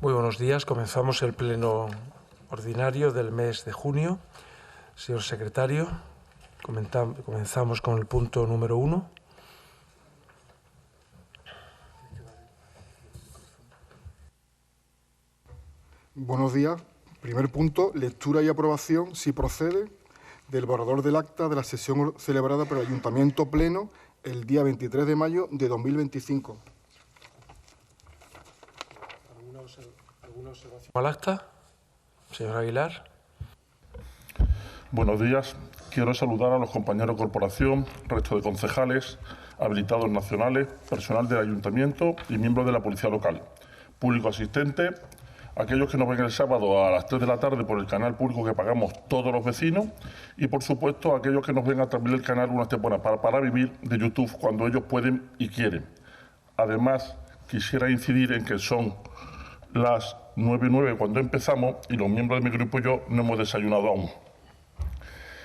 Muy buenos días. Comenzamos el pleno ordinario del mes de junio. Señor secretario, comenzamos con el punto número 1. Buenos días. Primer punto, lectura y aprobación, si procede, del borrador del acta de la sesión celebrada por el Ayuntamiento Pleno el día 23 de mayo de 2025. ¿Alguna observación al acta? Señor Aguilar. Buenos días. Quiero saludar a los compañeros de corporación, resto de concejales, habilitados nacionales, personal del Ayuntamiento y miembros de la Policía Local, público asistente, aquellos que nos ven el sábado a las 3 de la tarde por el canal público que pagamos todos los vecinos y, por supuesto, aquellos que nos ven a través del canal Una Temporada para Vivir de YouTube cuando ellos pueden y quieren. Además, quisiera incidir en que son las 9:09 cuando empezamos y los miembros de mi grupo y yo no hemos desayunado aún.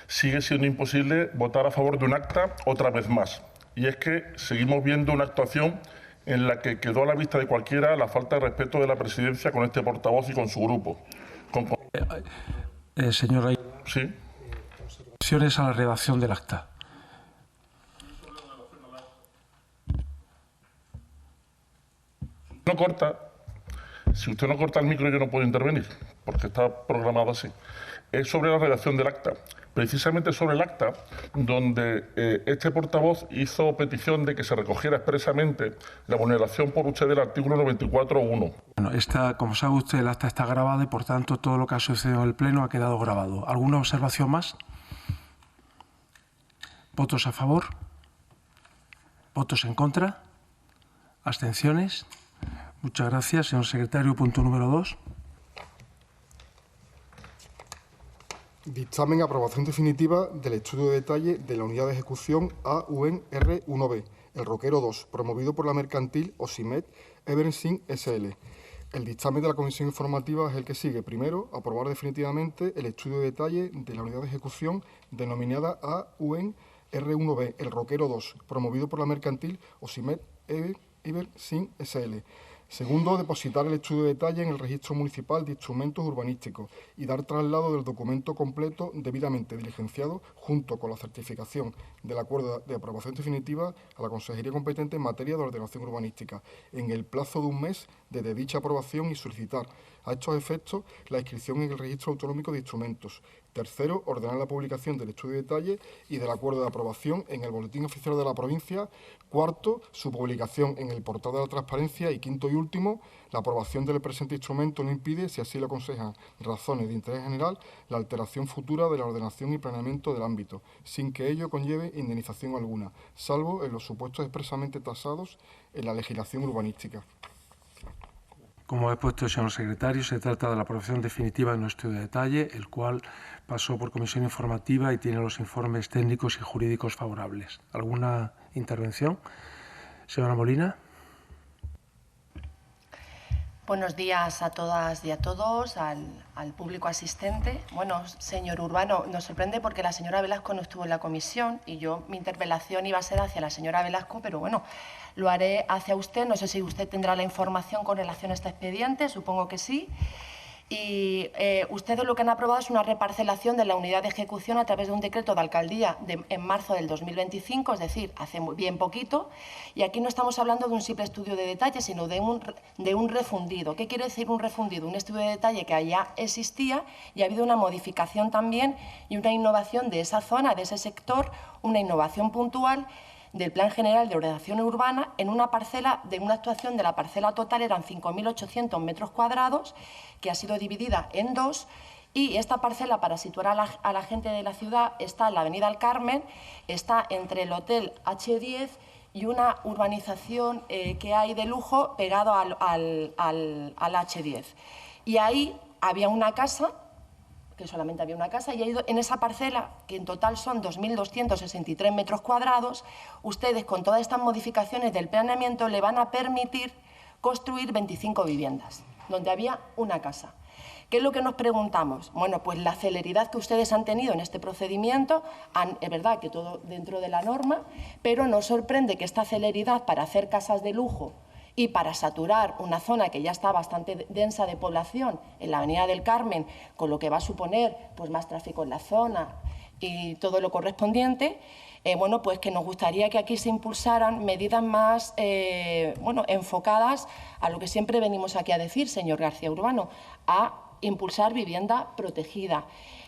Sigue siendo imposible votar a favor de un acta otra vez más. Y es que seguimos viendo una actuación en la que quedó a la vista de cualquiera la falta de respeto de la presidencia con este portavoz y con su grupo. Señor Aguilar. Sí. Observaciones a la redacción del acta. No corta. Si usted no corta el micro, yo no puedo intervenir, porque está programado así. Es sobre la redacción del acta. Precisamente sobre el acta, donde este portavoz hizo petición de que se recogiera expresamente la vulneración por usted del artículo 94.1. Bueno, como sabe usted, el acta está grabada y, por tanto, todo lo que ha sucedido en el Pleno ha quedado grabado. ¿Alguna observación más? ¿Votos a favor? ¿Votos en contra? ¿Abstenciones? Muchas gracias, señor secretario. Punto número 2. Dictamen aprobación definitiva del estudio de detalle de la unidad de ejecución AUN-R1B, El Roquero 2, promovido por la mercantil Osimet Eversing S.L. El dictamen de la comisión informativa es el que sigue. Primero, aprobar definitivamente el estudio de detalle de la unidad de ejecución denominada AUN-R1B, El Roquero 2, promovido por la mercantil Osimet Eversing S.L. Segundo, depositar el estudio de detalle en el Registro Municipal de Instrumentos Urbanísticos y dar traslado del documento completo debidamente diligenciado junto con la certificación del acuerdo de aprobación definitiva a la Consejería competente en materia de ordenación urbanística en el plazo de un mes desde dicha aprobación y solicitar a estos efectos la inscripción en el Registro Autonómico de Instrumentos. Tercero, ordenar la publicación del estudio de detalle y del acuerdo de aprobación en el Boletín Oficial de la Provincia. Cuarto, su publicación en el Portal de la Transparencia. Y quinto y último, la aprobación del presente instrumento no impide, si así lo aconsejan razones de interés general, la alteración futura de la ordenación y planeamiento del ámbito, sin que ello conlleve indemnización alguna, salvo en los supuestos expresamente tasados en la legislación urbanística. Como he puesto el señor secretario, se trata de la aprobación definitiva de un estudio de detalle, el cual pasó por comisión informativa y tiene los informes técnicos y jurídicos favorables. ¿Alguna intervención? Señora Molina. Buenos días a todas y a todos, al público asistente. Bueno, señor Urbano, nos sorprende porque la señora Velasco no estuvo en la comisión y mi interpelación iba a ser hacia la señora Velasco, pero bueno, lo haré hacia usted. No sé si usted tendrá la información con relación a este expediente, supongo que sí. Y ustedes lo que han aprobado es una reparcelación de la unidad de ejecución a través de un decreto de alcaldía en marzo del 2025, es decir, hace bien poquito. Y aquí no estamos hablando de un simple estudio de detalle, sino de un refundido. ¿Qué quiere decir un refundido? Un estudio de detalle que ya existía y ha habido una modificación también y una innovación de esa zona, de ese sector, una innovación puntual del Plan General de Ordenación Urbana en una parcela, de una actuación de la parcela total eran 5.800 metros cuadrados, que ha sido dividida en dos, y esta parcela, para situar a la gente de la ciudad, está en la Avenida El Carmen, está entre el Hotel H10 y una urbanización que hay de lujo pegado al H10. Y ahí había una casa, que solamente había una casa, y en esa parcela, que en total son 2.263 metros cuadrados, ustedes con todas estas modificaciones del planeamiento le van a permitir construir 25 viviendas, donde había una casa. ¿Qué es lo que nos preguntamos? Bueno, pues la celeridad que ustedes han tenido en este procedimiento, es verdad que todo dentro de la norma, pero nos sorprende que esta celeridad para hacer casas de lujo y para saturar una zona que ya está bastante densa de población en la Avenida del Carmen, con lo que va a suponer pues, más tráfico en la zona y todo lo correspondiente, bueno, pues que nos gustaría que aquí se impulsaran medidas más bueno, enfocadas a lo que siempre venimos aquí a decir, señor García Urbano, a impulsar vivienda protegida.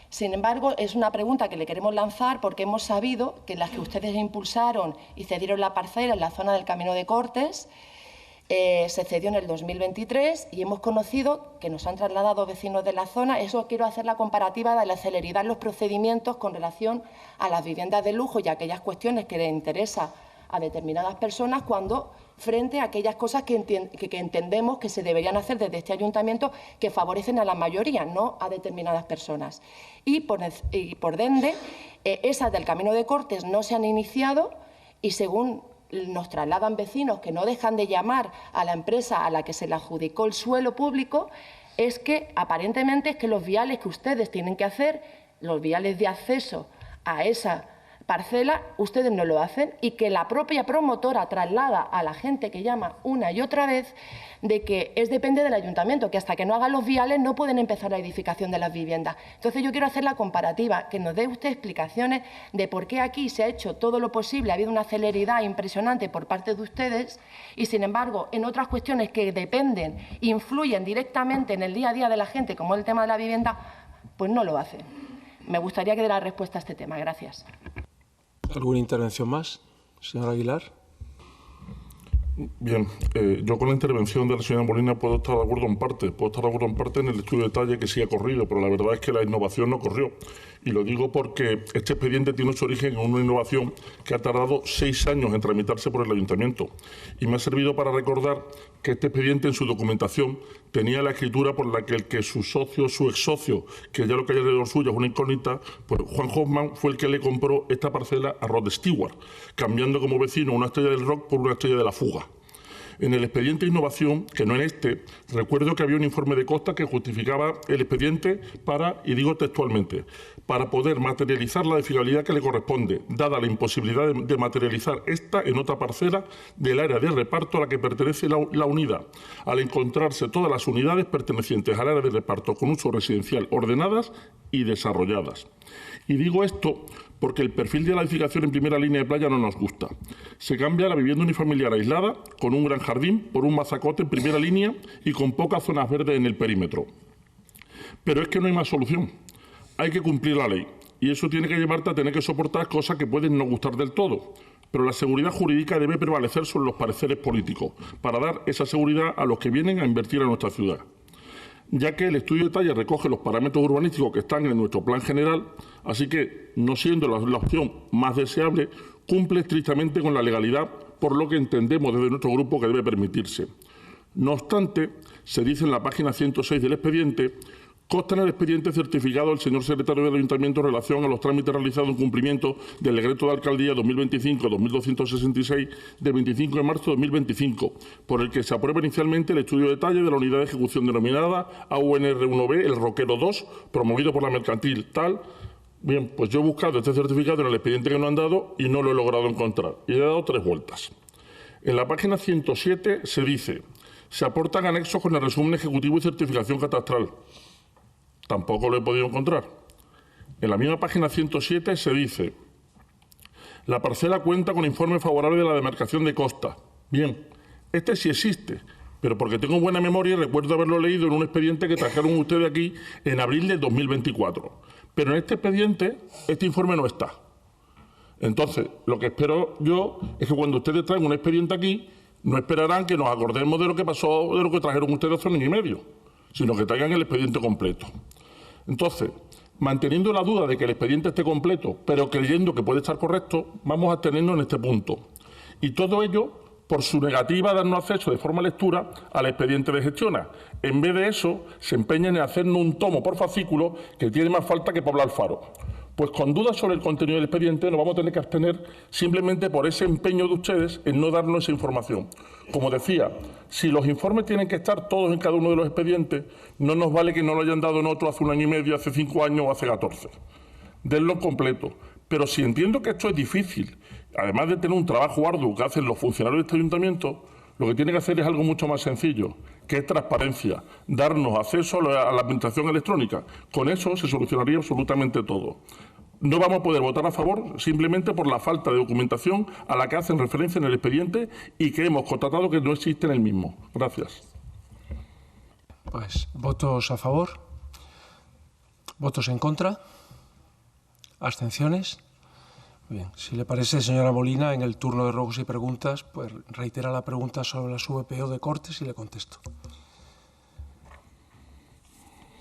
Sin embargo, es una pregunta que le queremos lanzar porque hemos sabido que las que ustedes impulsaron y cedieron la parcela en la zona del Camino de Cortes se cedió en el 2023 y hemos conocido que nos han trasladado vecinos de la zona. Eso quiero hacer la comparativa de la celeridad en los procedimientos con relación a las viviendas de lujo y a aquellas cuestiones que le interesa a determinadas personas cuando frente a aquellas cosas que entendemos que se deberían hacer desde este ayuntamiento que favorecen a la mayoría, no a determinadas personas. Y por ende, esas del Camino de Cortes no se han iniciado y según nos trasladan vecinos que no dejan de llamar a la empresa a la que se le adjudicó el suelo público, es que aparentemente es que los viales que ustedes tienen que hacer, los viales de acceso a esa parcela, ustedes no lo hacen y que la propia promotora traslada a la gente que llama una y otra vez de que depende del ayuntamiento, que hasta que no hagan los viales no pueden empezar la edificación de las viviendas. Entonces yo quiero hacer la comparativa, que nos dé usted explicaciones de por qué aquí se ha hecho todo lo posible, ha habido una celeridad impresionante por parte de ustedes y sin embargo en otras cuestiones que dependen, influyen directamente en el día a día de la gente, como el tema de la vivienda, pues no lo hacen. Me gustaría que diera respuesta a este tema. Gracias. ¿Alguna intervención más, señor Aguilar? Bien, yo con la intervención de la señora Molina puedo estar de acuerdo en parte, en el estudio de detalle que sí ha corrido, pero la verdad es que la innovación no corrió. Y lo digo porque este expediente tiene su origen en una innovación que ha tardado 6 años en tramitarse por el ayuntamiento. Y me ha servido para recordar que este expediente en su documentación tenía la escritura por la que su socio, su ex socio, que ya lo que hay alrededor suyo es una incógnita, pues Juan Hoffman fue el que le compró esta parcela a Rod Stewart, cambiando como vecino una estrella del rock por una estrella de la fuga. En el expediente de innovación, que no en este, recuerdo que había un informe de costas que justificaba el expediente para, y digo textualmente, para poder materializar la edificabilidad que le corresponde, dada la imposibilidad de materializar esta en otra parcela del área de reparto a la que pertenece la unidad, al encontrarse todas las unidades pertenecientes al área de reparto con uso residencial ordenadas y desarrolladas. Y digo esto porque el perfil de la edificación en primera línea de playa no nos gusta. Se cambia la vivienda unifamiliar aislada, con un gran jardín, por un mazacote en primera línea y con pocas zonas verdes en el perímetro. Pero es que no hay más solución. Hay que cumplir la ley. Y eso tiene que llevarte a tener que soportar cosas que pueden no gustar del todo. Pero la seguridad jurídica debe prevalecer sobre los pareceres políticos, para dar esa seguridad a los que vienen a invertir en nuestra ciudad. Ya que el estudio de detalle recoge los parámetros urbanísticos que están en nuestro plan general, así que, no siendo la opción más deseable, cumple estrictamente con la legalidad, por lo que entendemos desde nuestro grupo que debe permitirse. No obstante, se dice en la página 106 del expediente, consta en el expediente certificado del señor secretario del Ayuntamiento en relación a los trámites realizados en cumplimiento del Decreto de Alcaldía 2025-2266 de 25 de marzo de 2025, por el que se aprueba inicialmente el estudio de detalle de la unidad de ejecución denominada AUNR1B, el Roquero 2, promovido por la mercantil tal. Bien, pues yo he buscado este certificado en el expediente que nos han dado y no lo he logrado encontrar. Y he dado 3 vueltas. En la página 107 se dice, se aportan anexos con el resumen ejecutivo y certificación catastral. Tampoco lo he podido encontrar. En la misma página 107 se dice, la parcela cuenta con informe favorable de la demarcación de costa. Bien, este sí existe, pero porque tengo buena memoria y recuerdo haberlo leído en un expediente que trajeron ustedes aquí en abril de 2024. Pero en este expediente, este informe no está. Entonces, lo que espero yo es que cuando ustedes traigan un expediente aquí, no esperarán que nos acordemos de lo que pasó, de lo que trajeron ustedes hace 1 año y medio, sino que traigan el expediente completo. Entonces, manteniendo la duda de que el expediente esté completo, pero creyendo que puede estar correcto, vamos a abstenernos en este punto. Y todo ello por su negativa a darnos acceso de forma lectura al expediente de gestión. En vez de eso, se empeñan en hacernos un tomo por fascículo que tiene más falta que Poblar Faro. Pues con dudas sobre el contenido del expediente nos vamos a tener que abstener simplemente por ese empeño de ustedes en no darnos esa información. Como decía, si los informes tienen que estar todos en cada uno de los expedientes, no nos vale que no lo hayan dado en otro hace 1 año y medio, hace 5 años o hace 14. Denlo completo. Pero si entiendo que esto es difícil, además de tener un trabajo arduo que hacen los funcionarios de este ayuntamiento, Lo que tiene que hacer es algo mucho más sencillo, que es transparencia, darnos acceso a la administración electrónica. Con eso se solucionaría absolutamente todo. No vamos a poder votar a favor simplemente por la falta de documentación a la que hacen referencia en el expediente y que hemos constatado que no existe en el mismo. Gracias. Pues votos a favor, votos en contra, abstenciones. Bien, si le parece, señora Molina, en el turno de ruegos y preguntas, pues reitera la pregunta sobre las VPO de Cortes y le contesto.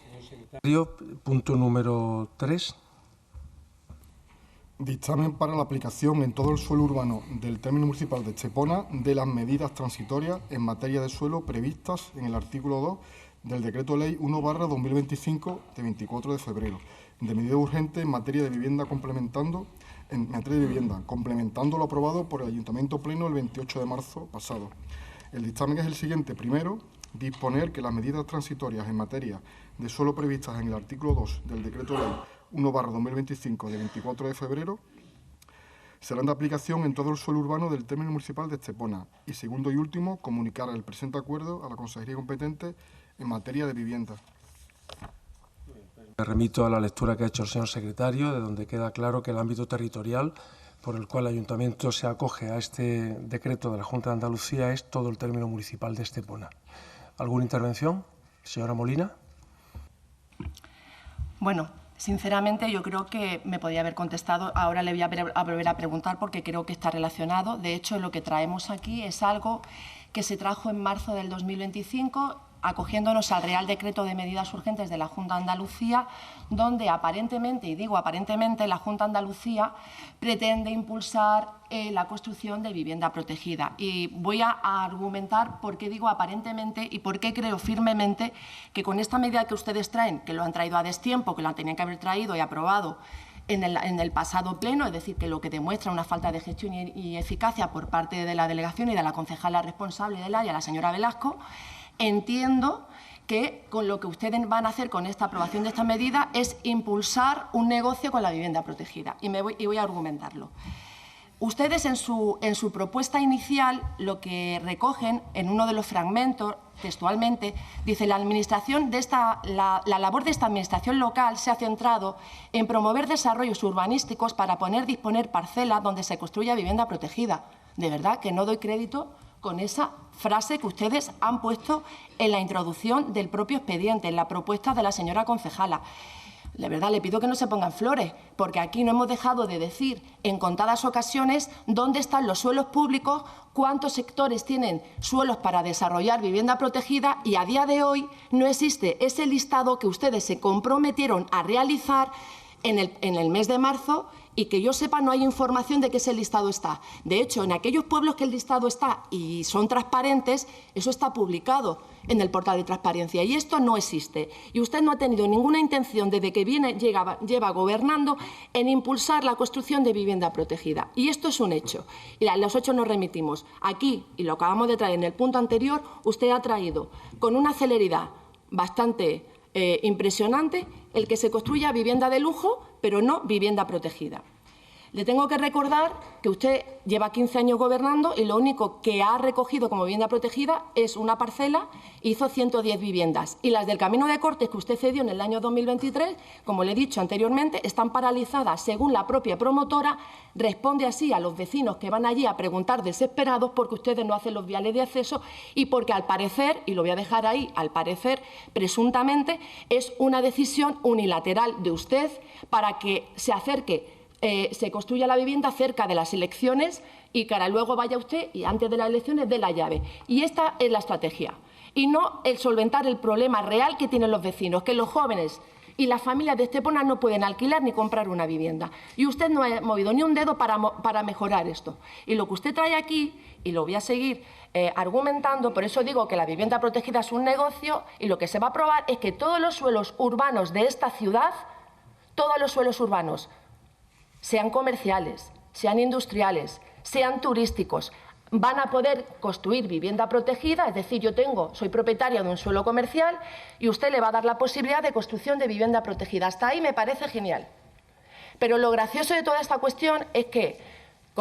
Señor secretario, punto número 3. Dictamen para la aplicación en todo el suelo urbano del término municipal de Estepona de las medidas transitorias en materia de suelo previstas en el artículo 2 del Decreto Ley 1/2025 de 24 de febrero, de medida urgente en materia de vivienda complementando lo aprobado por el Ayuntamiento Pleno el 28 de marzo pasado. El dictamen es el siguiente. Primero, disponer que las medidas transitorias en materia de suelo previstas en el artículo 2 del Decreto Ley 1/2025 de 24 de febrero serán de aplicación en todo el suelo urbano del término municipal de Estepona. Y segundo y último, comunicar el presente acuerdo a la Consejería competente en materia de vivienda. Me remito a la lectura que ha hecho el señor secretario, de donde queda claro que el ámbito territorial por el cual el Ayuntamiento se acoge a este decreto de la Junta de Andalucía es todo el término municipal de Estepona. ¿Alguna intervención? Señora Molina. Bueno, sinceramente yo creo que me podía haber contestado. Ahora le voy a volver a preguntar porque creo que está relacionado. De hecho, lo que traemos aquí es algo que se trajo en marzo del 2025, acogiéndonos al Real Decreto de Medidas Urgentes de la Junta de Andalucía, donde aparentemente, y digo aparentemente, la Junta de Andalucía pretende impulsar la construcción de vivienda protegida. Y voy a argumentar por qué digo aparentemente y por qué creo firmemente que con esta medida que ustedes traen, que lo han traído a destiempo, que lo tenían que haber traído y aprobado en el pasado pleno, es decir, que lo que demuestra una falta de gestión y eficacia por parte de la delegación y de la concejala responsable del área, la señora Velasco, entiendo que con lo que ustedes van a hacer con esta aprobación de esta medida es impulsar un negocio con la vivienda protegida. Y voy a argumentarlo. Ustedes en su propuesta inicial lo que recogen en uno de los fragmentos, textualmente, dice la labor de esta administración local se ha centrado en promover desarrollos urbanísticos para disponer parcelas donde se construya vivienda protegida. De verdad que no doy crédito con esa frase que ustedes han puesto en la introducción del propio expediente, en la propuesta de la señora concejala. De verdad, le pido que no se pongan flores, porque aquí no hemos dejado de decir en contadas ocasiones dónde están los suelos públicos, cuántos sectores tienen suelos para desarrollar vivienda protegida y a día de hoy no existe ese listado que ustedes se comprometieron a realizar en el mes de marzo y que yo sepa no hay información de que ese listado está. De hecho, en aquellos pueblos que el listado está y son transparentes, eso está publicado en el portal de transparencia y esto no existe. Y usted no ha tenido ninguna intención desde que lleva gobernando en impulsar la construcción de vivienda protegida. Y esto es un hecho. Y a los hechos nos remitimos. Aquí, y lo acabamos de traer en el punto anterior, usted ha traído con una celeridad bastante impresionante el que se construya vivienda de lujo, pero no vivienda protegida. Le tengo que recordar que usted lleva 15 años gobernando y lo único que ha recogido como vivienda protegida es una parcela, hizo 110 viviendas. Y las del Camino de Cortes que usted cedió en el año 2023, como le he dicho anteriormente, están paralizadas según la propia promotora. Responde así a los vecinos que van allí a preguntar desesperados porque ustedes no hacen los viales de acceso y porque al parecer, y lo voy a dejar ahí, al parecer, presuntamente, es una decisión unilateral de usted para que se acerque se construya la vivienda cerca de las elecciones y que ahora luego vaya usted y antes de las elecciones dé la llave. Y esta es la estrategia. Y no el solventar el problema real que tienen los vecinos, que los jóvenes y las familias de Estepona no pueden alquilar ni comprar una vivienda. Y usted no ha movido ni un dedo para mejorar esto. Y lo que usted trae aquí, y lo voy a seguir argumentando, por eso digo que la vivienda protegida es un negocio y lo que se va a aprobar es que todos los suelos urbanos de esta ciudad, todos los suelos urbanos, sean comerciales, sean industriales, sean turísticos, van a poder construir vivienda protegida, es decir, soy propietaria de un suelo comercial y usted le va a dar la posibilidad de construcción de vivienda protegida. Hasta ahí me parece genial. Pero lo gracioso de toda esta cuestión es que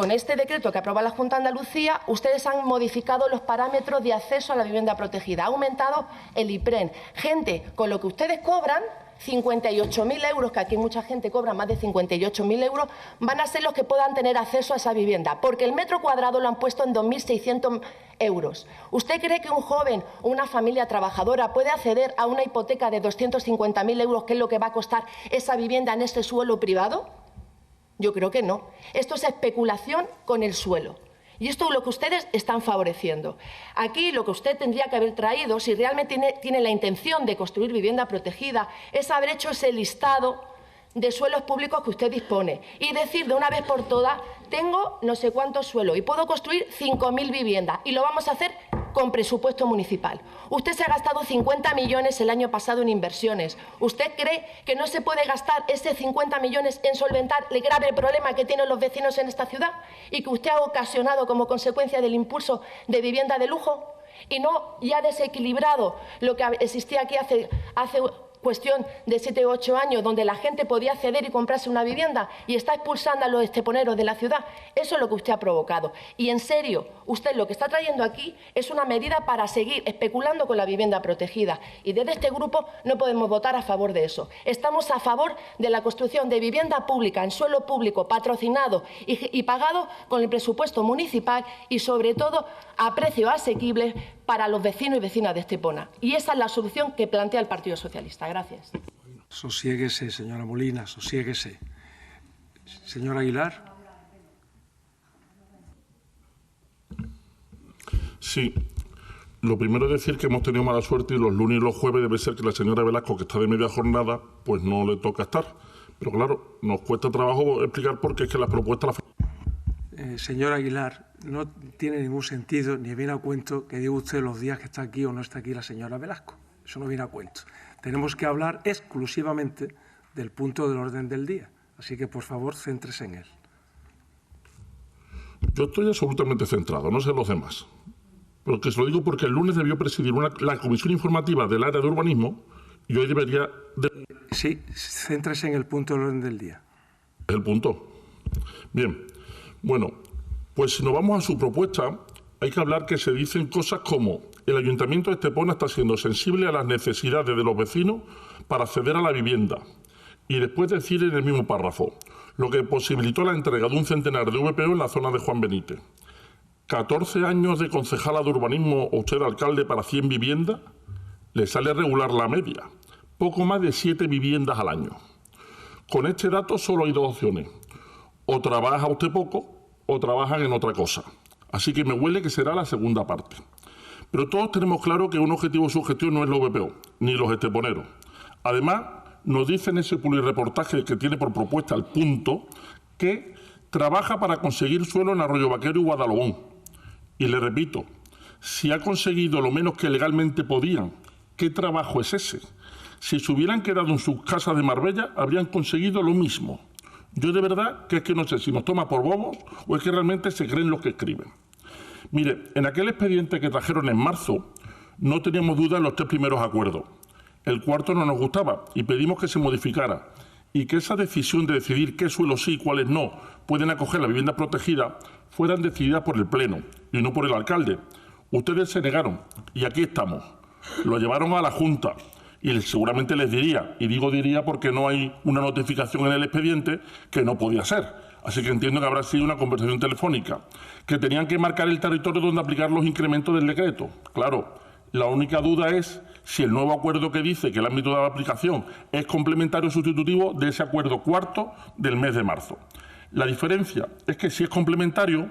con este decreto que aprueba la Junta de Andalucía, ustedes han modificado los parámetros de acceso a la vivienda protegida. Ha aumentado el IPREN. Gente, con lo que ustedes cobran, 58.000 euros, que aquí mucha gente cobra más de 58.000 euros, van a ser los que puedan tener acceso a esa vivienda, porque el metro cuadrado lo han puesto en 2.600 euros. ¿Usted cree que un joven o una familia trabajadora puede acceder a una hipoteca de 250.000 euros, que es lo que va a costar esa vivienda en este suelo privado? Yo creo que no. Esto es especulación con el suelo. Y esto es lo que ustedes están favoreciendo. Aquí lo que usted tendría que haber traído, si realmente tiene la intención de construir vivienda protegida, es haber hecho ese listado de suelos públicos que usted dispone y decir de una vez por todas, tengo no sé cuántos suelos y puedo construir 5.000 viviendas y lo vamos a hacer con presupuesto municipal. Usted se ha gastado 50 millones el año pasado en inversiones. ¿Usted cree que no se puede gastar ese 50 millones en solventar el grave problema que tienen los vecinos en esta ciudad y que usted ha ocasionado como consecuencia del impulso de vivienda de lujo? Y no ya ha desequilibrado lo que existía aquí hace cuestión de 7 u 8 años, donde la gente podía acceder y comprarse una vivienda y está expulsando a los esteponeros de la ciudad. Eso es lo que usted ha provocado. Y en serio, usted lo que está trayendo aquí es una medida para seguir especulando con la vivienda protegida. Y desde este grupo no podemos votar a favor de eso. Estamos a favor de la construcción de vivienda pública en suelo público, patrocinado y pagado con el presupuesto municipal y, sobre todo, a precio asequible para los vecinos y vecinas de Estepona. Y esa es la solución que plantea el Partido Socialista. Gracias. Sosiéguese, señora Molina, sosiéguese. Señor Aguilar. Sí. Lo primero es decir que hemos tenido mala suerte y los lunes y los jueves debe ser que la señora Velasco, que está de media jornada, pues no le toca estar. Pero claro, nos cuesta trabajo explicar por qué es que las propuestas... Señor Aguilar, no tiene ningún sentido ni viene a cuento que diga usted los días que está aquí o no está aquí la señora Velasco. Eso no viene a cuento. Tenemos que hablar exclusivamente del punto del orden del día. Así que, por favor, céntrese en él. Yo estoy absolutamente centrado, no sé los demás. Pero que se lo digo porque el lunes debió presidir la comisión informativa del área de urbanismo y hoy debería... Sí, céntrese en el punto del orden del día. ¿El punto? Bien. Bueno, pues si nos vamos a su propuesta, hay que hablar que se dicen cosas como el Ayuntamiento de Estepona está siendo sensible a las necesidades de los vecinos para acceder a la vivienda. Y después decir en el mismo párrafo, lo que posibilitó la entrega de un centenar de VPO en la zona de Juan Benítez. 14 años de concejala de urbanismo o usted alcalde para 100 viviendas, le sale regular la media. Poco más de 7 viviendas al año. Con este dato solo hay dos opciones. O trabaja usted poco o trabajan en otra cosa. Así que me huele que será la segunda parte. Pero todos tenemos claro que un objetivo de su gestión no es los VPO, ni los esteponeros. Además, nos dice en ese publireportaje que tiene por propuesta el punto que trabaja para conseguir suelo en Arroyo Vaquero y Guadalhorce. Y le repito, si ha conseguido lo menos que legalmente podían, ¿qué trabajo es ese? Si se hubieran quedado en sus casas de Marbella, habrían conseguido lo mismo. Yo de verdad que es que no sé si nos toma por bobos o es que realmente se creen los que escriben. Mire, en aquel expediente que trajeron en marzo no teníamos duda en los 3 primeros acuerdos. El cuarto no nos gustaba y pedimos que se modificara y que esa decisión de decidir qué suelos sí y cuáles no pueden acoger la vivienda protegida fueran decididas por el Pleno y no por el alcalde. Ustedes se negaron y aquí estamos. Lo llevaron a la Junta. Y seguramente les diría, y digo diría porque no hay una notificación en el expediente, que no podía ser. Así que entiendo que habrá sido una conversación telefónica. Que tenían que marcar el territorio donde aplicar los incrementos del decreto. Claro, la única duda es si el nuevo acuerdo que dice que el ámbito de aplicación es complementario sustitutivo de ese acuerdo cuarto del mes de marzo. La diferencia es que si es complementario,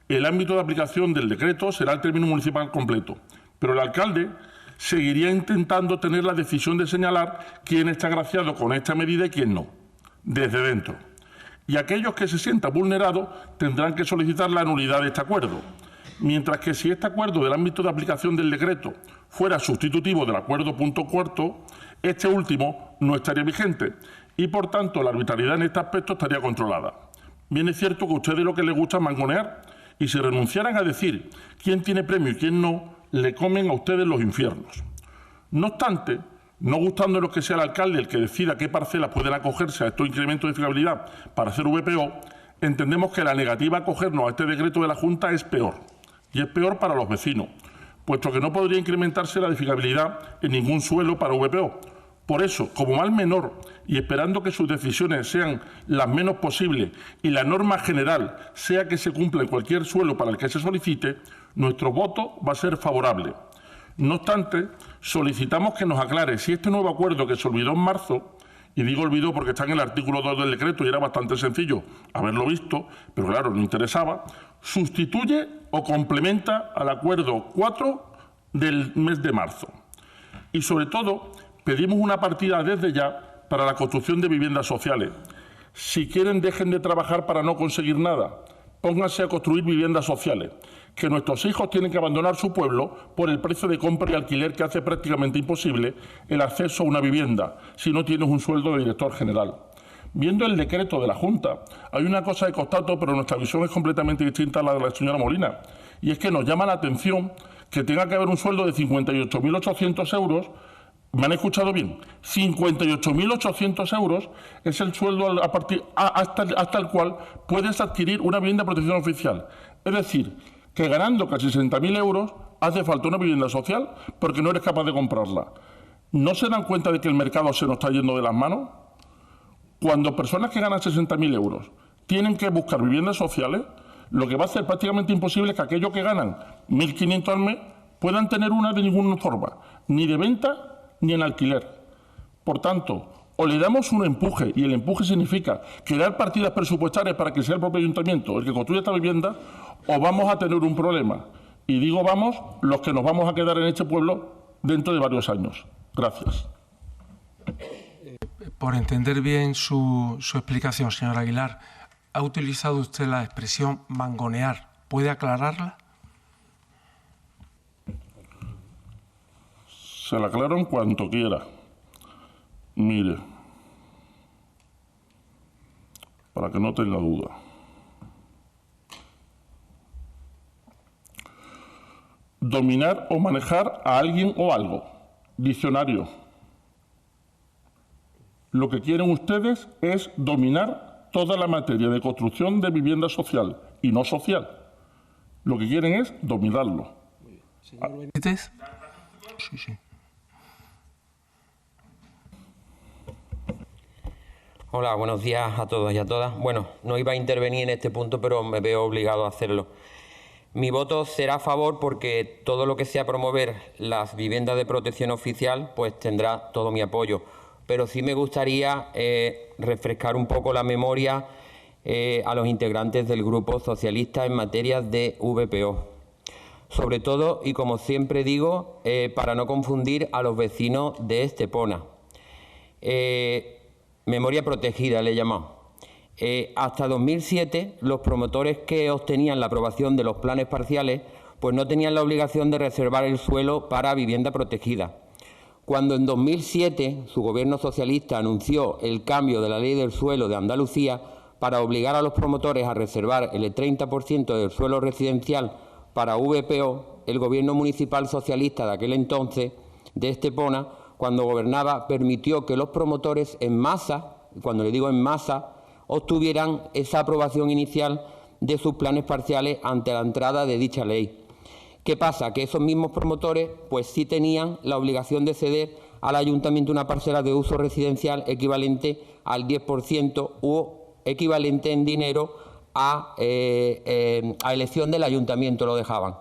el ámbito de aplicación del decreto será el término municipal completo. Pero el alcalde seguiría intentando tener la decisión de señalar quién está agraciado con esta medida y quién no, desde dentro. Y aquellos que se sientan vulnerados tendrán que solicitar la nulidad de este acuerdo. Mientras que si este acuerdo del ámbito de aplicación del decreto fuera sustitutivo del acuerdo punto cuarto, este último no estaría vigente y, por tanto, la arbitrariedad en este aspecto estaría controlada. Bien es cierto que a ustedes lo que les gusta es mangonear y si renunciaran a decir quién tiene premio y quién no, le comen a ustedes los infiernos. No obstante, no gustándonos que sea el alcalde el que decida qué parcelas pueden acogerse a estos incrementos de fiabilidad para hacer VPO, entendemos que la negativa a acogernos a este decreto de la Junta es peor. Y es peor para los vecinos, puesto que no podría incrementarse la edificabilidad en ningún suelo para VPO. Por eso, como mal menor y esperando que sus decisiones sean las menos posibles y la norma general sea que se cumpla en cualquier suelo para el que se solicite, nuestro voto va a ser favorable. No obstante, solicitamos que nos aclare si este nuevo acuerdo que se olvidó en marzo, y digo olvidó porque está en el artículo 2 del decreto y era bastante sencillo haberlo visto, pero claro, no interesaba, sustituye o complementa al acuerdo 4 del mes de marzo. Y sobre todo, pedimos una partida desde ya para la construcción de viviendas sociales. Si quieren, dejen de trabajar para no conseguir nada. Pónganse a construir viviendas sociales. Que nuestros hijos tienen que abandonar su pueblo por el precio de compra y alquiler que hace prácticamente imposible el acceso a una vivienda si no tienes un sueldo de director general. Viendo el decreto de la Junta, hay una cosa de constato, pero nuestra visión es completamente distinta a la de la señora Molina. Y es que nos llama la atención que tenga que haber un sueldo de 58.800 euros. ¿Me han escuchado bien? 58.800 euros es el sueldo hasta el cual puedes adquirir una vivienda de protección oficial. Es decir, que ganando casi 60.000 euros hace falta una vivienda social porque no eres capaz de comprarla. ¿No se dan cuenta de que el mercado se nos está yendo de las manos? Cuando personas que ganan 60.000 euros tienen que buscar viviendas sociales, lo que va a ser prácticamente imposible es que aquellos que ganan 1.500 al mes puedan tener una de ninguna forma, ni de venta ni en alquiler. Por tanto, o le damos un empuje, y el empuje significa crear partidas presupuestarias para que sea el propio ayuntamiento el que construya esta vivienda, o vamos a tener un problema. Y digo vamos, los que nos vamos a quedar en este pueblo dentro de varios años. Gracias. Por entender bien su explicación, señor Aguilar, ¿ha utilizado usted la expresión mangonear? ¿Puede aclararla? Se la aclaro en cuanto quiera. Mire, para que no tenga duda. Dominar o manejar a alguien o algo. Diccionario. Lo que quieren ustedes es dominar toda la materia de construcción de vivienda social y no social. Lo que quieren es dominarlo. Señor Benítez. Sí. Hola, buenos días a todos y a todas. Bueno, no iba a intervenir en este punto, pero me veo obligado a hacerlo. Mi voto será a favor porque todo lo que sea promover las viviendas de protección oficial, pues tendrá todo mi apoyo. Pero sí me gustaría refrescar un poco la memoria a los integrantes del Grupo Socialista en materia de VPO. Sobre todo, y como siempre digo, para no confundir a los vecinos de Estepona. Memoria protegida le he llamado. Hasta 2007, los promotores que obtenían la aprobación de los planes parciales pues no tenían la obligación de reservar el suelo para vivienda protegida. Cuando en 2007 su gobierno socialista anunció el cambio de la ley del suelo de Andalucía para obligar a los promotores a reservar el 30% del suelo residencial para VPO, el gobierno municipal socialista de aquel entonces, de Estepona, cuando gobernaba, permitió que los promotores en masa, cuando le digo en masa, obtuvieran esa aprobación inicial de sus planes parciales ante la entrada de dicha ley. ¿Qué pasa? Que esos mismos promotores pues sí tenían la obligación de ceder al ayuntamiento una parcela de uso residencial equivalente al 10% o equivalente en dinero a elección del ayuntamiento, lo dejaban.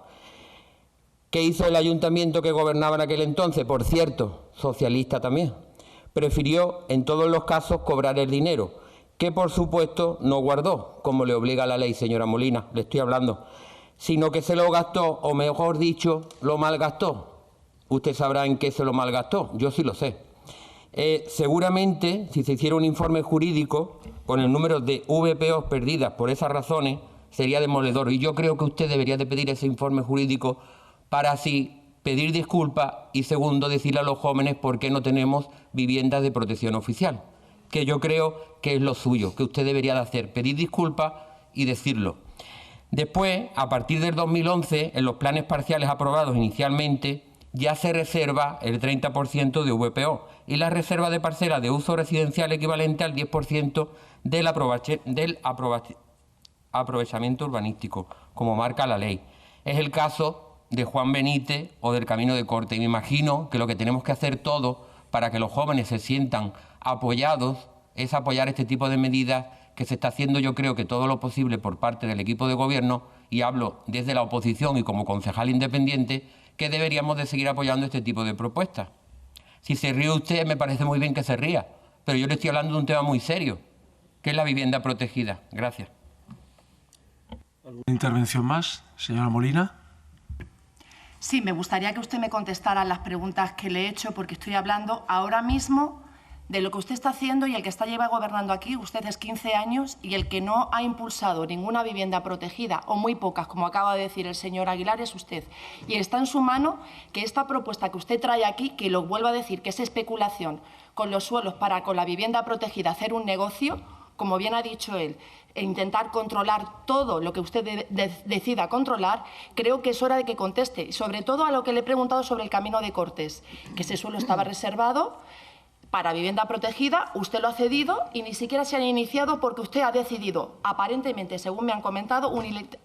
¿Qué hizo el ayuntamiento que gobernaba en aquel entonces? Por cierto, socialista también. Prefirió en todos los casos cobrar el dinero, que por supuesto no guardó, como le obliga la ley, señora Molina, le estoy hablando, sino que se lo gastó, o mejor dicho, lo malgastó. Usted sabrá en qué se lo malgastó, yo sí lo sé. Seguramente, si se hiciera un informe jurídico con el número de VPOs perdidas por esas razones, sería demoledor. Y yo creo que usted debería de pedir ese informe jurídico para así pedir disculpas y, segundo, decirle a los jóvenes por qué no tenemos viviendas de protección oficial, que yo creo que es lo suyo, que usted debería de hacer, pedir disculpas y decirlo. Después, a partir del 2011, en los planes parciales aprobados inicialmente, ya se reserva el 30% de VPO y la reserva de parcela de uso residencial equivalente al 10% del aprovechamiento urbanístico, como marca la ley. Es el caso de Juan Benítez o del Camino de Corte. Y me imagino que lo que tenemos que hacer todos para que los jóvenes se sientan apoyados es apoyar este tipo de medidas que se está haciendo, yo creo que todo lo posible por parte del equipo de gobierno, y hablo desde la oposición y como concejal independiente, que deberíamos de seguir apoyando este tipo de propuestas. Si se ríe usted, me parece muy bien que se ría, pero yo le estoy hablando de un tema muy serio, que es la vivienda protegida. Gracias. ¿Alguna intervención más? Señora Molina. Sí, me gustaría que usted me contestara las preguntas que le he hecho, porque estoy hablando ahora mismo de lo que usted está haciendo, y el que lleva gobernando aquí, usted es 15 años, y el que no ha impulsado ninguna vivienda protegida, o muy pocas, como acaba de decir el señor Aguilar, es usted. Y está en su mano que esta propuesta que usted trae aquí, que lo vuelvo a decir, que es especulación con los suelos para con la vivienda protegida hacer un negocio, como bien ha dicho él, e intentar controlar todo lo que usted decida controlar, creo que es hora de que conteste, sobre todo a lo que le he preguntado sobre el Camino de Cortes, que ese suelo estaba reservado para vivienda protegida, usted lo ha cedido y ni siquiera se han iniciado porque usted ha decidido, aparentemente, según me han comentado,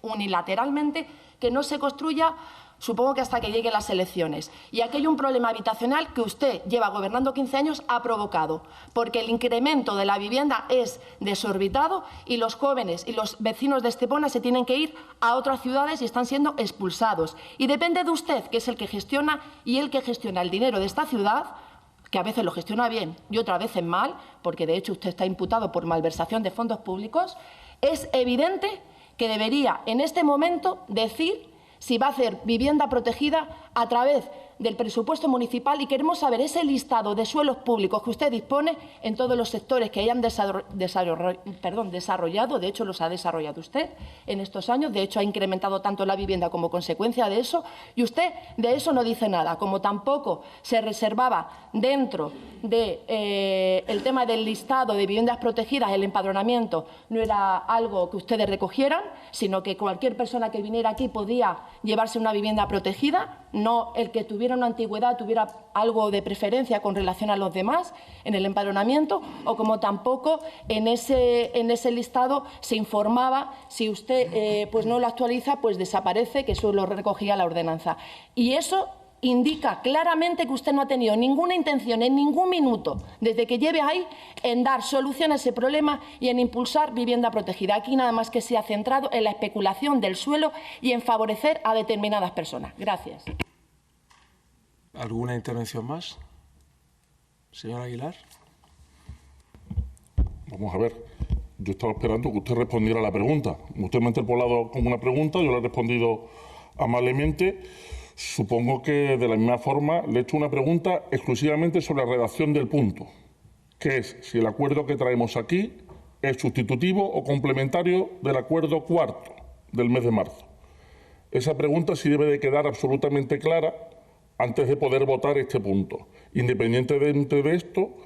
unilateralmente, que no se construya, supongo que hasta que lleguen las elecciones. Y aquí hay un problema habitacional que usted lleva gobernando 15 años, ha provocado, porque el incremento de la vivienda es desorbitado y los jóvenes y los vecinos de Estepona se tienen que ir a otras ciudades y están siendo expulsados. Y depende de usted, que es el que gestiona y el que gestiona el dinero de esta ciudad, que a veces lo gestiona bien y otras veces mal, porque de hecho usted está imputado por malversación de fondos públicos, es evidente que debería en este momento decir si va a hacer vivienda protegida a través del presupuesto municipal, y queremos saber ese listado de suelos públicos que usted dispone en todos los sectores que hayan desarrollado, de hecho los ha desarrollado usted en estos años, de hecho ha incrementado tanto la vivienda como consecuencia de eso, y usted de eso no dice nada, como tampoco se reservaba dentro del tema del listado de viviendas protegidas, el empadronamiento no era algo que ustedes recogieran, sino que cualquier persona que viniera aquí podía llevarse una vivienda protegida, no el que tuviera una antigüedad tuviera algo de preferencia con relación a los demás en el empadronamiento, o como tampoco en ese listado se informaba si usted pues no lo actualiza, pues desaparece, que eso lo recogía la ordenanza. Y eso indica claramente que usted no ha tenido ninguna intención en ningún minuto, desde que lleve ahí, en dar solución a ese problema y en impulsar vivienda protegida. Aquí nada más que se ha centrado en la especulación del suelo y en favorecer a determinadas personas. Gracias. ¿Alguna intervención más? Señor Aguilar. Vamos a ver, yo estaba esperando que usted respondiera a la pregunta. Usted me ha interpelado con una pregunta, yo le he respondido amablemente. Supongo que de la misma forma le he hecho una pregunta exclusivamente sobre la redacción del punto, que es si el acuerdo que traemos aquí es sustitutivo o complementario del acuerdo cuarto del mes de marzo. Esa pregunta sí debe de quedar absolutamente clara antes de poder votar este punto. Independientemente de esto,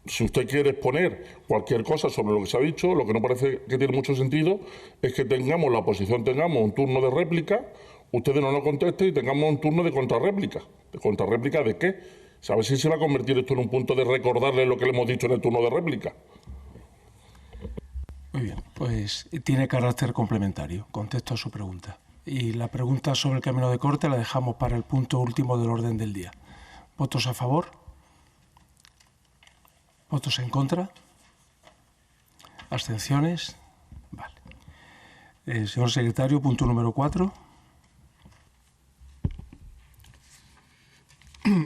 si usted quiere exponer cualquier cosa sobre lo que se ha dicho, lo que no parece que tiene mucho sentido es que la oposición tengamos un turno de réplica, ustedes no nos contesten y tengamos un turno de contrarréplica. ¿De contrarréplica de qué? ¿Sabe si se va a convertir esto en un punto de recordarle lo que le hemos dicho en el turno de réplica? Muy bien, pues tiene carácter complementario. Contesto a su pregunta. Y la pregunta sobre el camino de corte la dejamos para el punto último del orden del día. ¿Votos a favor? ¿Votos en contra? ¿Abstenciones? Vale. Señor secretario, punto número 4.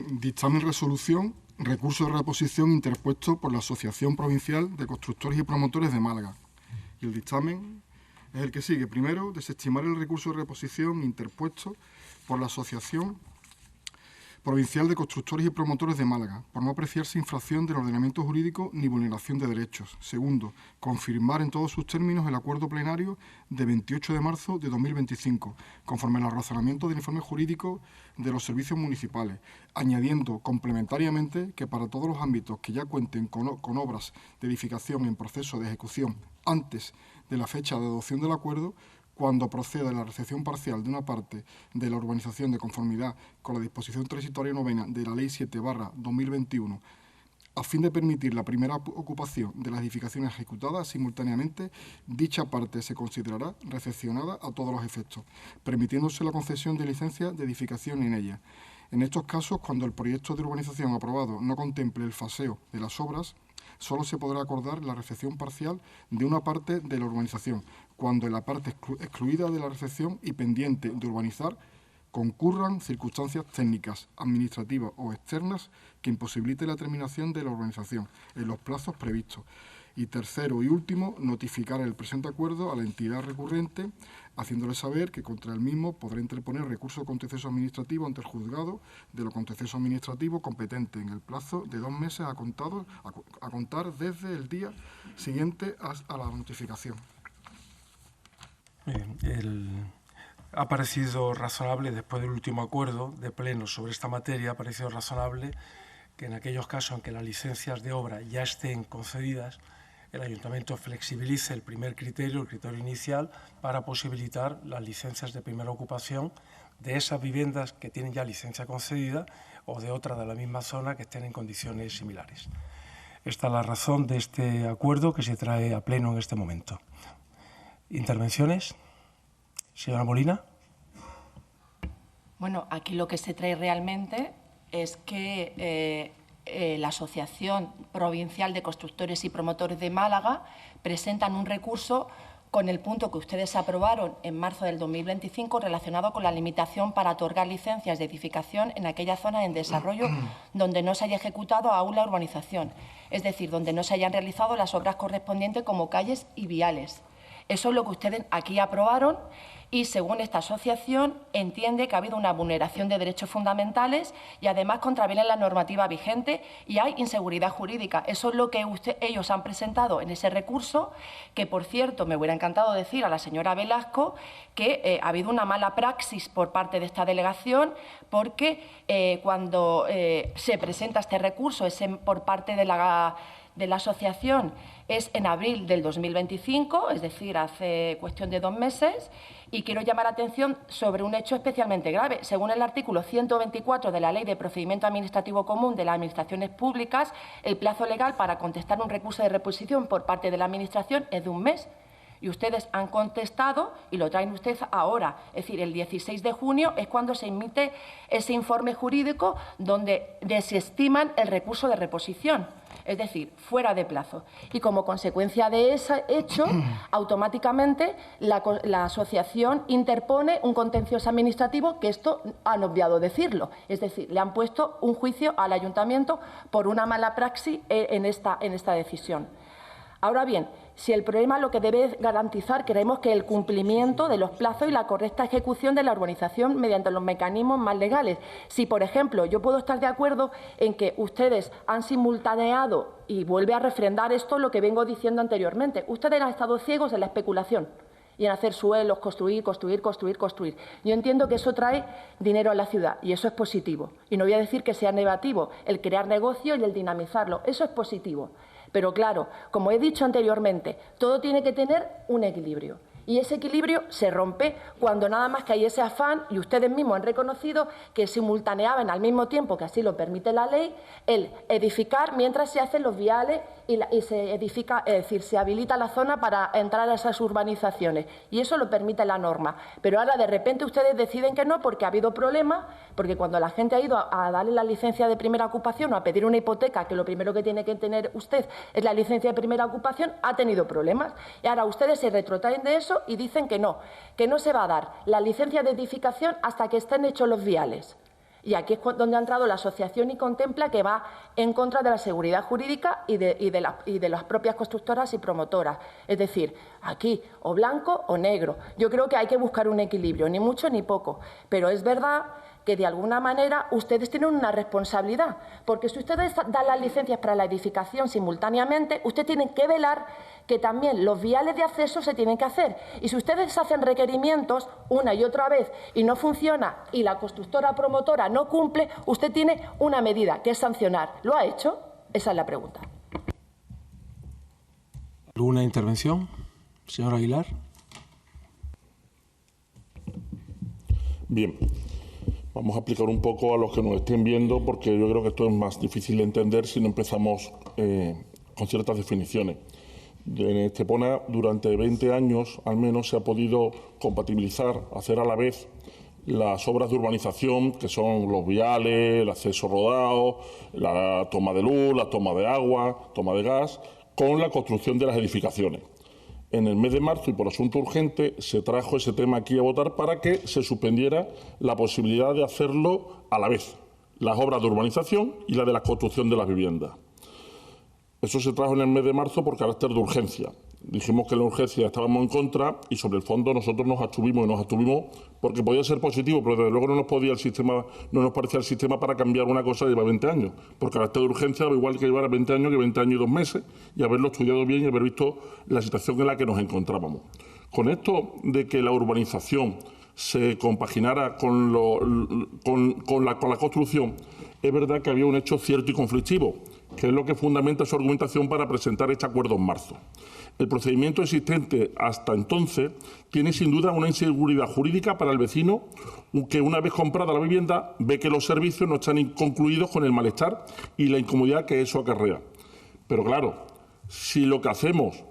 Dictamen resolución, recurso de reposición interpuesto por la Asociación Provincial de Constructores y Promotores de Málaga. Y el dictamen es el que sigue. Primero, desestimar el recurso de reposición interpuesto por la Asociación Provincial de Constructores y Promotores de Málaga, por no apreciarse infracción del ordenamiento jurídico ni vulneración de derechos. Segundo, confirmar en todos sus términos el acuerdo plenario de 28 de marzo de 2025, conforme al razonamiento del informe jurídico de los servicios municipales, añadiendo complementariamente que para todos los ámbitos que ya cuenten con obras de edificación en proceso de ejecución antes de la fecha de adopción del acuerdo, cuando proceda la recepción parcial de una parte de la urbanización de conformidad con la disposición transitoria novena de la Ley 7/2021, A fin de permitir la primera ocupación de las edificaciones ejecutadas simultáneamente, dicha parte se considerará recepcionada a todos los efectos, permitiéndose la concesión de licencias de edificación en ella. En estos casos, cuando el proyecto de urbanización aprobado no contemple el faseo de las obras, solo se podrá acordar la recepción parcial de una parte de la urbanización, cuando en la parte excluida de la recepción y pendiente de urbanizar concurran circunstancias técnicas, administrativas o externas que imposibiliten la terminación de la urbanización en los plazos previstos. Y tercero y último, notificar el presente acuerdo a la entidad recurrente, haciéndole saber que contra el mismo podrá interponer recurso contencioso administrativo ante el juzgado de lo contencioso administrativo competente en el plazo de 2 meses a contar desde el día siguiente a la notificación. Bien, ha parecido razonable, después del último acuerdo de pleno sobre esta materia, ha parecido razonable que en aquellos casos en que las licencias de obra ya estén concedidas, el Ayuntamiento flexibilice el primer criterio, el criterio inicial, para posibilitar las licencias de primera ocupación de esas viviendas que tienen ya licencia concedida o de otras de la misma zona que estén en condiciones similares. Esta es la razón de este acuerdo que se trae a pleno en este momento. ¿Intervenciones? Señora Molina. Bueno, aquí lo que se trae realmente es que la Asociación Provincial de Constructores y Promotores de Málaga presentan un recurso con el punto que ustedes aprobaron en marzo del 2025 relacionado con la limitación para otorgar licencias de edificación en aquella zona en desarrollo donde no se haya ejecutado aún la urbanización, es decir, donde no se hayan realizado las obras correspondientes como calles y viales. Eso es lo que ustedes aquí aprobaron y, según esta asociación, entiende que ha habido una vulneración de derechos fundamentales y, además, contraviene la normativa vigente y hay inseguridad jurídica. Eso es lo que ellos han presentado en ese recurso, que, por cierto, me hubiera encantado decir a la señora Velasco que ha habido una mala praxis por parte de esta delegación porque cuando se presenta este recurso por parte de la asociación es en abril del 2025, es decir, hace cuestión de 2 meses, y quiero llamar la atención sobre un hecho especialmente grave. Según el artículo 124 de la Ley de Procedimiento Administrativo Común de las Administraciones Públicas, el plazo legal para contestar un recurso de reposición por parte de la Administración es de 1 mes. Y ustedes han contestado y lo traen ustedes ahora. Es decir, el 16 de junio es cuando se emite ese informe jurídico donde desestiman el recurso de reposición. Es decir, fuera de plazo. Y como consecuencia de ese hecho, automáticamente la asociación interpone un contencioso administrativo, que esto han obviado decirlo. Es decir, le han puesto un juicio al ayuntamiento por una mala praxis en esta decisión. Ahora bien, si el problema lo que debe garantizar, creemos que el cumplimiento de los plazos y la correcta ejecución de la urbanización mediante los mecanismos más legales. Si, por ejemplo, yo puedo estar de acuerdo en que ustedes han simultaneado, y vuelve a refrendar esto lo que vengo diciendo anteriormente, ustedes han estado ciegos en la especulación y en hacer suelos, construir. Yo entiendo que eso trae dinero a la ciudad y eso es positivo. Y no voy a decir que sea negativo el crear negocio y el dinamizarlo, eso es positivo. Pero claro, como he dicho anteriormente, todo tiene que tener un equilibrio. Y ese equilibrio se rompe cuando nada más que hay ese afán, y ustedes mismos han reconocido que simultaneaban al mismo tiempo, que así lo permite la ley, el edificar mientras se hacen los viales y se edifica, es decir, se habilita la zona para entrar a esas urbanizaciones. Y eso lo permite la norma. Pero ahora de repente ustedes deciden que no porque ha habido problemas, porque cuando la gente ha ido a darle la licencia de primera ocupación o a pedir una hipoteca, que lo primero que tiene que tener usted es la licencia de primera ocupación, ha tenido problemas. Y ahora ustedes se retrotraen de eso y dicen que no se va a dar la licencia de edificación hasta que estén hechos los viales. Y aquí es donde ha entrado la asociación y contempla que va en contra de la seguridad jurídica y de las propias constructoras y promotoras. Es decir, aquí o blanco o negro. Yo creo que hay que buscar un equilibrio, ni mucho ni poco. Pero es verdad que de alguna manera ustedes tienen una responsabilidad, porque si ustedes dan las licencias para la edificación simultáneamente, ustedes tienen que velar que también los viales de acceso se tienen que hacer. Y si ustedes hacen requerimientos una y otra vez y no funciona y la constructora promotora no cumple, usted tiene una medida, que es sancionar. ¿Lo ha hecho? Esa es la pregunta. ¿Alguna intervención? Señor Aguilar. Bien. Vamos a explicar un poco a los que nos estén viendo, porque yo creo que esto es más difícil de entender si no empezamos con ciertas definiciones. En Estepona, durante 20 años al menos, se ha podido compatibilizar, hacer a la vez las obras de urbanización, que son los viales, el acceso rodado, la toma de luz, la toma de agua, toma de gas, con la construcción de las edificaciones. En el mes de marzo, y por asunto urgente, se trajo ese tema aquí a votar para que se suspendiera la posibilidad de hacerlo a la vez, las obras de urbanización y la de la construcción de las viviendas. Eso se trajo en el mes de marzo por carácter de urgencia. Dijimos que en la urgencia estábamos en contra y sobre el fondo nosotros nos abstuvimos porque podía ser positivo, pero desde luego no nos parecía el sistema para cambiar una cosa que lleva 20 años. Por carácter de urgencia, lo igual que llevar 20 años que 20 años y 2 meses, y haberlo estudiado bien y haber visto la situación en la que nos encontrábamos. Con esto de que la urbanización se compaginara con la construcción, es verdad que había un hecho cierto y conflictivo, que es lo que fundamenta su argumentación para presentar este acuerdo en marzo. El procedimiento existente hasta entonces tiene sin duda una inseguridad jurídica para el vecino que, una vez comprada la vivienda, ve que los servicios no están concluidos, con el malestar y la incomodidad que eso acarrea. Pero claro, si lo que hacemos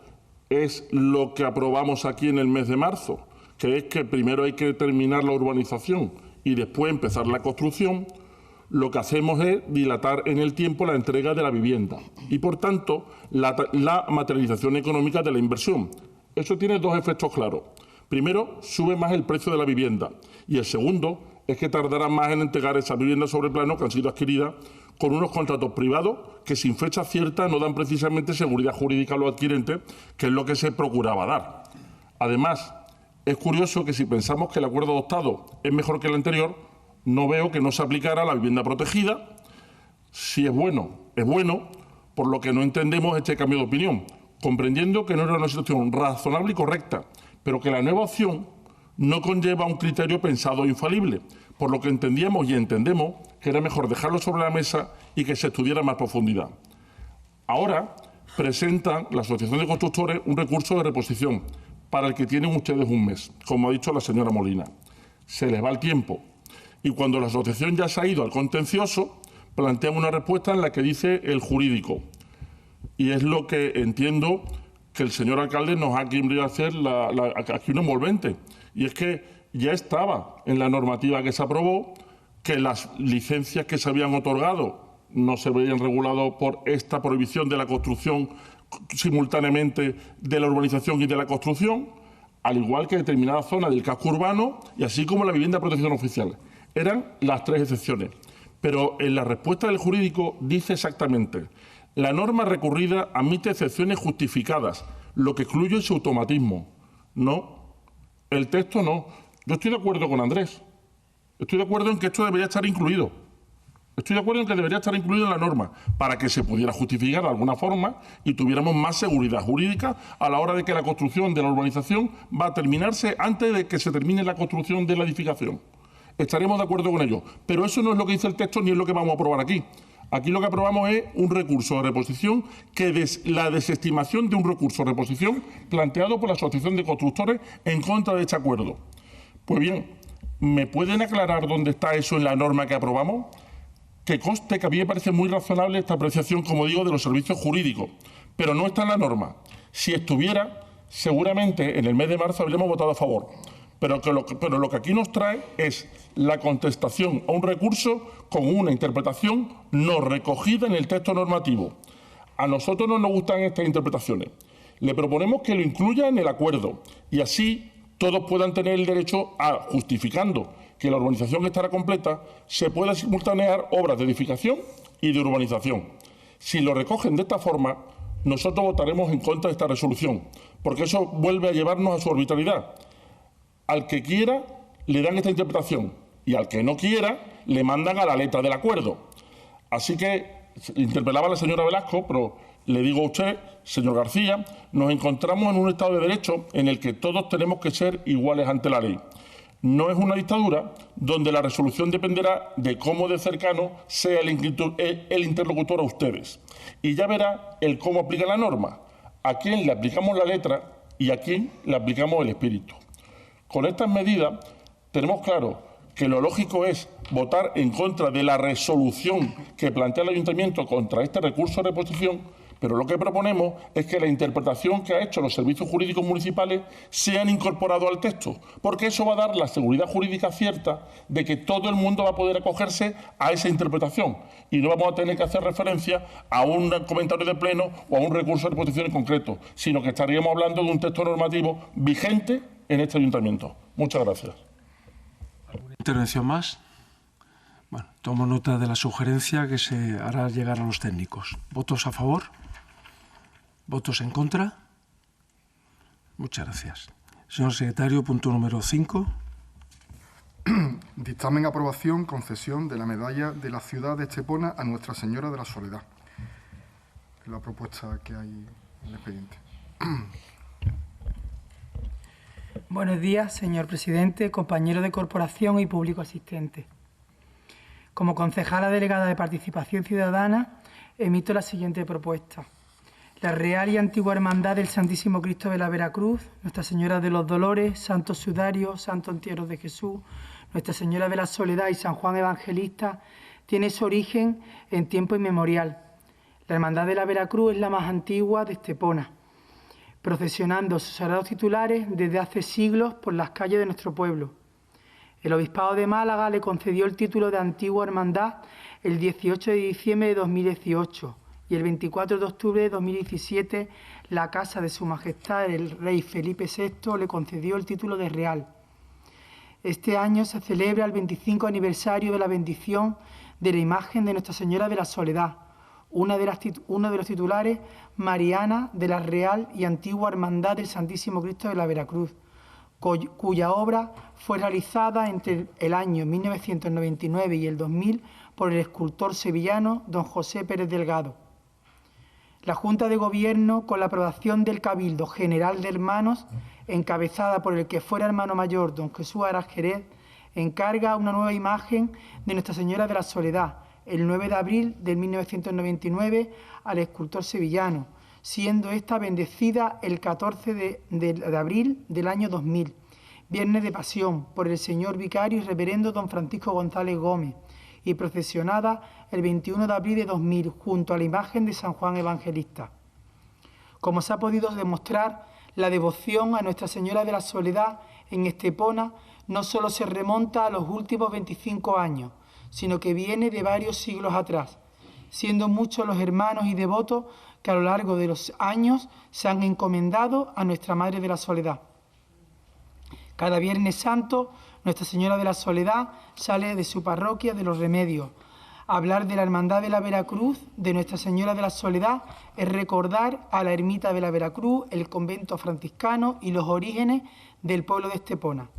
es lo que aprobamos aquí en el mes de marzo, que es que primero hay que terminar la urbanización y después empezar la construcción, lo que hacemos es dilatar en el tiempo la entrega de la vivienda y, por tanto, la materialización económica de la inversión. Eso tiene dos efectos claros. Primero, sube más el precio de la vivienda, y el segundo es que tardará más en entregar esas viviendas sobre plano que han sido adquiridas con unos contratos privados que, sin fecha cierta, no dan precisamente seguridad jurídica a los adquirentes, que es lo que se procuraba dar. Además, es curioso que, si pensamos que el acuerdo adoptado es mejor que el anterior, no veo que no se aplicara a la vivienda protegida. Si es bueno, por lo que no entendemos este cambio de opinión, comprendiendo que no era una situación razonable y correcta, pero que la nueva opción no conlleva un criterio pensado e infalible, por lo que entendíamos y entendemos que era mejor dejarlo sobre la mesa y que se estudiara más profundidad. Ahora presentan la Asociación de Constructores un recurso de reposición para el que tienen ustedes un mes, como ha dicho la señora Molina. Se les va el tiempo. Y cuando la asociación ya se ha ido al contencioso, plantean una respuesta en la que dice el jurídico. Y es lo que entiendo que el señor alcalde nos ha querido hacer aquí un envolvente. Y es que ya estaba en la normativa que se aprobó que las licencias que se habían otorgado no se veían reguladas por esta prohibición de la construcción simultáneamente de la urbanización y de la construcción, al igual que determinadas zonas del casco urbano y así como la vivienda de protección oficial. Eran las tres excepciones. Pero en la respuesta del jurídico dice exactamente: la norma recurrida admite excepciones justificadas, lo que excluye su automatismo. No, el texto no. Yo estoy de acuerdo con Andrés. Estoy de acuerdo en que esto debería estar incluido. Estoy de acuerdo en que debería estar incluido en la norma para que se pudiera justificar de alguna forma y tuviéramos más seguridad jurídica a la hora de que la construcción de la urbanización va a terminarse antes de que se termine la construcción de la edificación. Estaremos de acuerdo con ello, pero eso no es lo que dice el texto ni es lo que vamos a aprobar aquí. Aquí lo que aprobamos es un recurso de reposición, la desestimación de un recurso de reposición planteado por la Asociación de Constructores en contra de este acuerdo. Pues bien, ¿me pueden aclarar dónde está eso en la norma que aprobamos? Que conste que a mí me parece muy razonable esta apreciación, como digo, de los servicios jurídicos, pero no está en la norma. Si estuviera, seguramente en el mes de marzo habríamos votado a favor. Pero lo que aquí nos trae es la contestación a un recurso con una interpretación no recogida en el texto normativo. A nosotros no nos gustan estas interpretaciones. Le proponemos que lo incluya en el acuerdo y así todos puedan tener el derecho a, justificando que la urbanización estará completa, se pueda simultanear obras de edificación y de urbanización. Si lo recogen de esta forma, nosotros votaremos en contra de esta resolución, porque eso vuelve a llevarnos a su arbitrariedad. Al que quiera le dan esta interpretación y al que no quiera le mandan a la letra del acuerdo. Así que interpelaba a la señora Velasco, pero le digo a usted, señor García, nos encontramos en un Estado de Derecho en el que todos tenemos que ser iguales ante la ley. No es una dictadura donde la resolución dependerá de cómo de cercano sea el interlocutor a ustedes. Y ya verá el cómo aplica la norma, a quién le aplicamos la letra y a quién le aplicamos el espíritu. Con estas medidas tenemos claro que lo lógico es votar en contra de la resolución que plantea el Ayuntamiento contra este recurso de reposición, pero lo que proponemos es que la interpretación que han hecho los servicios jurídicos municipales sean incorporados al texto, porque eso va a dar la seguridad jurídica cierta de que todo el mundo va a poder acogerse a esa interpretación y no vamos a tener que hacer referencia a un comentario de pleno o a un recurso de reposición en concreto, sino que estaríamos hablando de un texto normativo vigente en este Ayuntamiento. Muchas gracias. ¿Alguna intervención más? Bueno, tomo nota de la sugerencia que se hará llegar a los técnicos. ¿Votos a favor? ¿Votos en contra? Muchas gracias. Señor secretario, punto número 5. Dictamen aprobación, concesión de la medalla de la ciudad de Estepona a Nuestra Señora de la Soledad. Es la propuesta que hay en el expediente. Buenos días, señor presidente, compañeros de corporación y público asistente. Como concejala delegada de Participación Ciudadana, emito la siguiente propuesta. La Real y Antigua Hermandad del Santísimo Cristo de la Veracruz, Nuestra Señora de los Dolores, Santos Sudarios, Santos Entierros de Jesús, Nuestra Señora de la Soledad y San Juan Evangelista, tiene su origen en tiempo inmemorial. La Hermandad de la Veracruz es la más antigua de Estepona, procesionando sus sagrados titulares desde hace siglos por las calles de nuestro pueblo. El Obispado de Málaga le concedió el título de Antigua Hermandad el 18 de diciembre de 2018 y el 24 de octubre de 2017 la Casa de Su Majestad el Rey Felipe VI le concedió el título de Real. Este año se celebra el 25 aniversario de la bendición de la imagen de Nuestra Señora de la Soledad, uno de los titulares mariana de la Real y Antigua Hermandad del Santísimo Cristo de la Veracruz, cuya obra fue realizada entre el año 1999 y el 2000 por el escultor sevillano don José Pérez Delgado. La Junta de Gobierno, con la aprobación del Cabildo General de Hermanos, encabezada por el que fuera hermano mayor don Jesús Aras Jerez, encarga una nueva imagen de Nuestra Señora de la Soledad, el 9 de abril de 1999, al escultor sevillano, siendo esta bendecida el 14 de abril del año 2000, Viernes de Pasión, por el señor vicario y reverendo don Francisco González Gómez, y procesionada el 21 de abril de 2000, junto a la imagen de San Juan Evangelista. Como se ha podido demostrar, la devoción a Nuestra Señora de la Soledad en Estepona no solo se remonta a los últimos 25 años, sino que viene de varios siglos atrás, siendo muchos los hermanos y devotos que a lo largo de los años se han encomendado a Nuestra Madre de la Soledad. Cada Viernes Santo, Nuestra Señora de la Soledad sale de su parroquia de Los Remedios. Hablar de la Hermandad de la Veracruz, de Nuestra Señora de la Soledad, es recordar a la ermita de la Veracruz, el convento franciscano y los orígenes del pueblo de Estepona.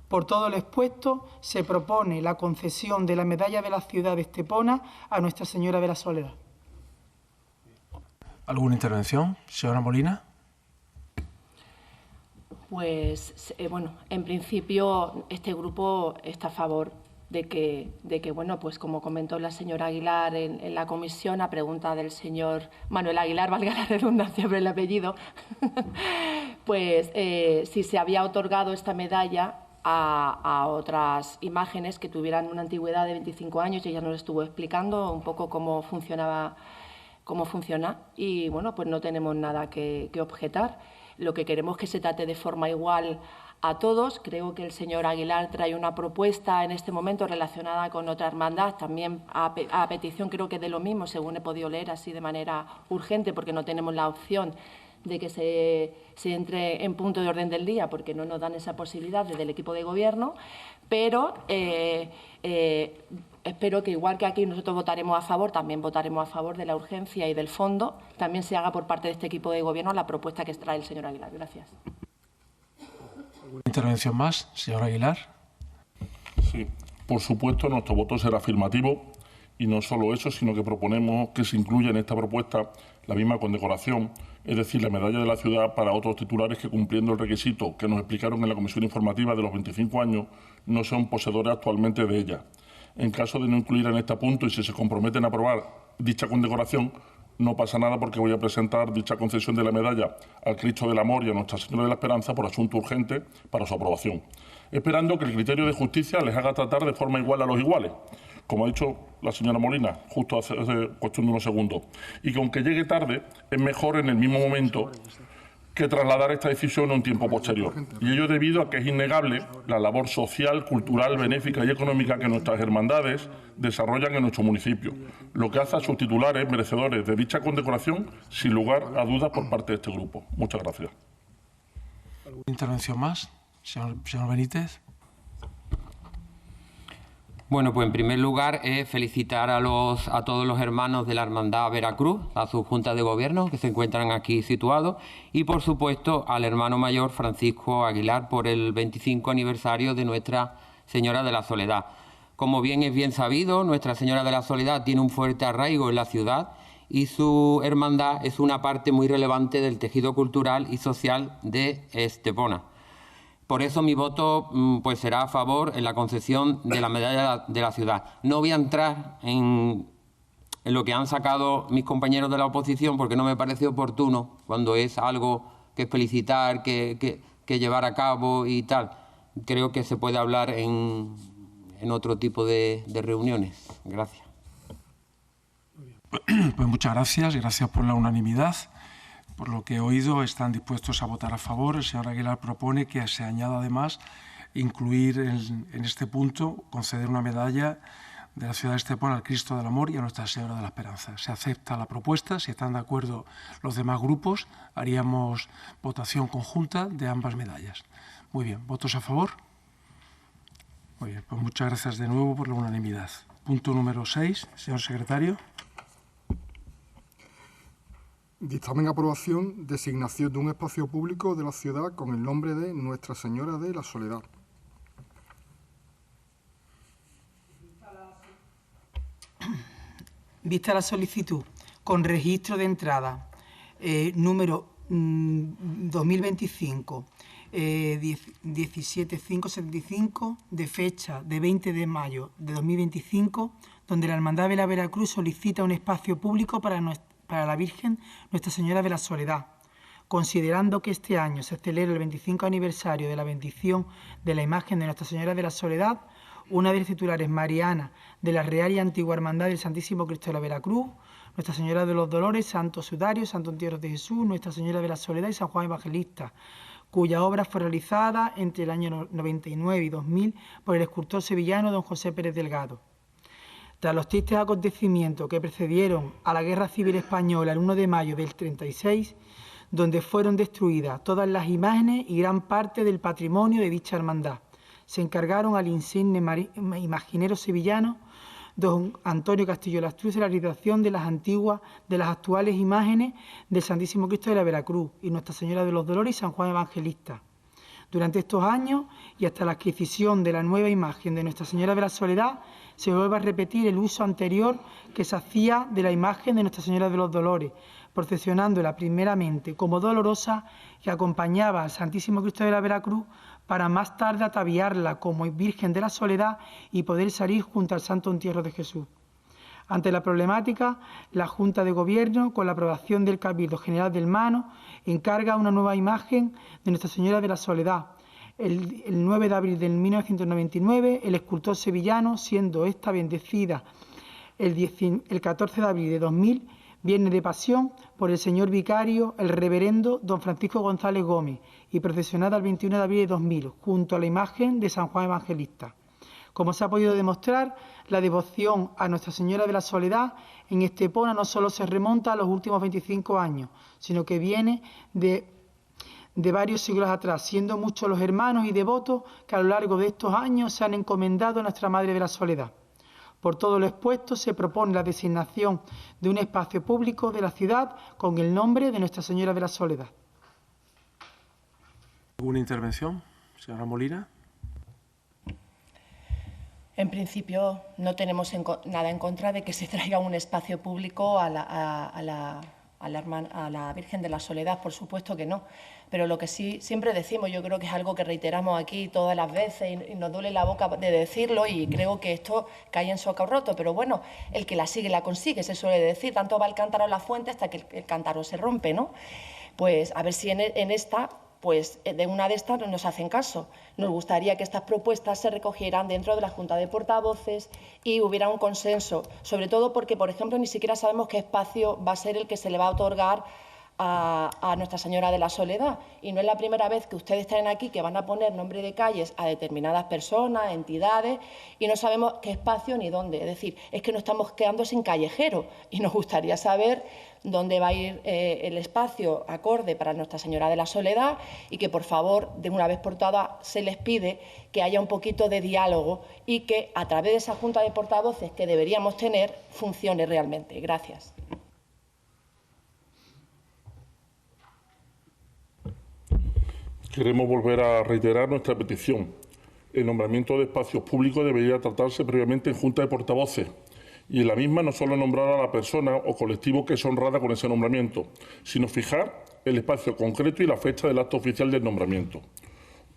Por todo lo expuesto, se propone la concesión de la medalla de la ciudad de Estepona a Nuestra Señora de la Soledad. ¿Alguna intervención? Señora Molina. Pues, bueno, en principio este grupo está a favor de que bueno, pues como comentó la señora Aguilar en la comisión, a pregunta del señor Manuel Aguilar, valga la redundancia por el apellido, pues si se había otorgado esta medalla a otras imágenes que tuvieran una antigüedad de 25 años, y ella nos estuvo explicando un poco cómo funciona, y bueno, pues no tenemos nada que objetar. Lo que queremos es que se trate de forma igual a todos. Creo que el señor Aguilar trae una propuesta en este momento relacionada con otra hermandad, también a petición creo que de lo mismo, según he podido leer así de manera urgente, porque no tenemos la opción de que se entre en punto de orden del día, porque no nos dan esa posibilidad desde el equipo de gobierno, pero espero que igual que aquí nosotros votaremos a favor, también votaremos a favor de la urgencia y del fondo, también se haga por parte de este equipo de gobierno la propuesta que trae el señor Aguilar. Gracias. ¿Alguna intervención más, señor Aguilar? Sí, por supuesto, nuestro voto será afirmativo, y no solo eso, sino que proponemos que se incluya en esta propuesta la misma condecoración, es decir, la medalla de la ciudad para otros titulares que, cumpliendo el requisito que nos explicaron en la comisión informativa de los 25 años, no son poseedores actualmente de ella. En caso de no incluir en este punto y si se comprometen a aprobar dicha condecoración, no pasa nada porque voy a presentar dicha concesión de la medalla al Cristo del Amor y a Nuestra Señora de la Esperanza por asunto urgente para su aprobación, esperando que el criterio de justicia les haga tratar de forma igual a los iguales, como ha dicho la señora Molina justo hace cuestión de unos segundos, y que aunque llegue tarde, es mejor en el mismo momento que trasladar esta decisión a un tiempo posterior. Y ello debido a que es innegable la labor social, cultural, benéfica y económica que nuestras hermandades desarrollan en nuestro municipio, lo que hace a sus titulares merecedores de dicha condecoración sin lugar a dudas por parte de este grupo. Muchas gracias. ¿Alguna intervención más? Señor Benítez. Bueno, pues en primer lugar felicitar a todos los hermanos de la Hermandad Veracruz, a su Junta de Gobierno, que se encuentran aquí situados, y por supuesto al hermano mayor Francisco Aguilar por el 25 aniversario de Nuestra Señora de la Soledad. Como bien es bien sabido, Nuestra Señora de la Soledad tiene un fuerte arraigo en la ciudad y su hermandad es una parte muy relevante del tejido cultural y social de Estepona. Por eso mi voto pues será a favor en la concesión de la medalla de la ciudad. No voy a entrar en lo que han sacado mis compañeros de la oposición porque no me parece oportuno cuando es algo que felicitar, que llevar a cabo y tal. Creo que se puede hablar en otro tipo de reuniones. Gracias. Pues muchas gracias. Gracias por la unanimidad. Por lo que he oído, están dispuestos a votar a favor. El señor Aguilar propone que se añada además incluir en este punto, conceder una medalla de la ciudad de Estepona al Cristo del Amor y a Nuestra Señora de la Esperanza. Se acepta la propuesta. Si están de acuerdo los demás grupos, haríamos votación conjunta de ambas medallas. Muy bien. ¿Votos a favor? Muy bien. Pues muchas gracias de nuevo por la unanimidad. Punto número 6. Señor secretario. Dictamen aprobación, designación de un espacio público de la ciudad con el nombre de Nuestra Señora de la Soledad. Vista la solicitud con registro de entrada número 2025 17575 de fecha de 20 de mayo de 2025, donde la Hermandad de la Veracruz solicita un espacio público para la Virgen Nuestra Señora de la Soledad, considerando que este año se celebra el 25 aniversario de la bendición de la imagen de Nuestra Señora de la Soledad, una de las titulares marianas de la Real y Antigua Hermandad del Santísimo Cristo de la Veracruz, Nuestra Señora de los Dolores, Santo Sudario, Santo Entierro de Jesús, Nuestra Señora de la Soledad y San Juan Evangelista, cuya obra fue realizada entre el año 99 y 2000 por el escultor sevillano don José Pérez Delgado. Tras los tristes acontecimientos que precedieron a la Guerra Civil Española el 1 de mayo del 36, donde fueron destruidas todas las imágenes y gran parte del patrimonio de dicha hermandad, se encargaron al insigne imaginero sevillano don Antonio Castillo Lastruz de la realización de las actuales imágenes del Santísimo Cristo de la Veracruz y Nuestra Señora de los Dolores y San Juan Evangelista. Durante estos años y hasta la adquisición de la nueva imagen de Nuestra Señora de la Soledad, se vuelve a repetir el uso anterior que se hacía de la imagen de Nuestra Señora de los Dolores, procesionándola primeramente como dolorosa que acompañaba al Santísimo Cristo de la Veracruz para más tarde ataviarla como Virgen de la Soledad y poder salir junto al Santo Entierro de Jesús. Ante la problemática, la Junta de Gobierno, con la aprobación del Cabildo General del Mano, encarga una nueva imagen de Nuestra Señora de la Soledad. El 9 de abril de 1999, el escultor sevillano, siendo esta bendecida el 14 de abril de 2000, Viernes de Pasión, por el señor vicario, el reverendo don Francisco González Gómez, y procesionada el 21 de abril de 2000, junto a la imagen de San Juan Evangelista. Como se ha podido demostrar, la devoción a Nuestra Señora de la Soledad en Estepona no solo se remonta a los últimos 25 años, sino que viene de varios siglos atrás, siendo muchos los hermanos y devotos que a lo largo de estos años se han encomendado a Nuestra Madre de la Soledad. Por todo lo expuesto, se propone la designación de un espacio público de la ciudad con el nombre de Nuestra Señora de la Soledad. ¿Alguna intervención? Señora Molina. En principio, no tenemos nada en contra de que se traiga un espacio público a a la Virgen de la Soledad, por supuesto que no. Pero lo que sí siempre decimos, yo creo que es algo que reiteramos aquí todas las veces y nos duele la boca de decirlo, y creo que esto cae en saco roto, pero bueno, el que la sigue la consigue, se suele decir, tanto va el cántaro a la fuente hasta que el cántaro se rompe, ¿no? Pues a ver si en esta, pues de una de estas nos hacen caso. Nos gustaría que estas propuestas se recogieran dentro de la Junta de Portavoces y hubiera un consenso, sobre todo porque, por ejemplo, ni siquiera sabemos qué espacio va a ser el que se le va a otorgar a Nuestra Señora de la Soledad. Y no es la primera vez que ustedes traen aquí que van a poner nombre de calles a determinadas personas, entidades, y no sabemos qué espacio ni dónde. Es decir, es que nos estamos quedando sin callejero y nos gustaría saber dónde va a ir el espacio acorde para Nuestra Señora de la Soledad, y que, por favor, de una vez por todas, se les pide que haya un poquito de diálogo y que, a través de esa Junta de Portavoces que deberíamos tener, funcione realmente. Gracias. Queremos volver a reiterar nuestra petición. El nombramiento de espacios públicos debería tratarse previamente en Junta de Portavoces, y en la misma no solo nombrar a la persona o colectivo que es honrada con ese nombramiento, sino fijar el espacio concreto y la fecha del acto oficial del nombramiento.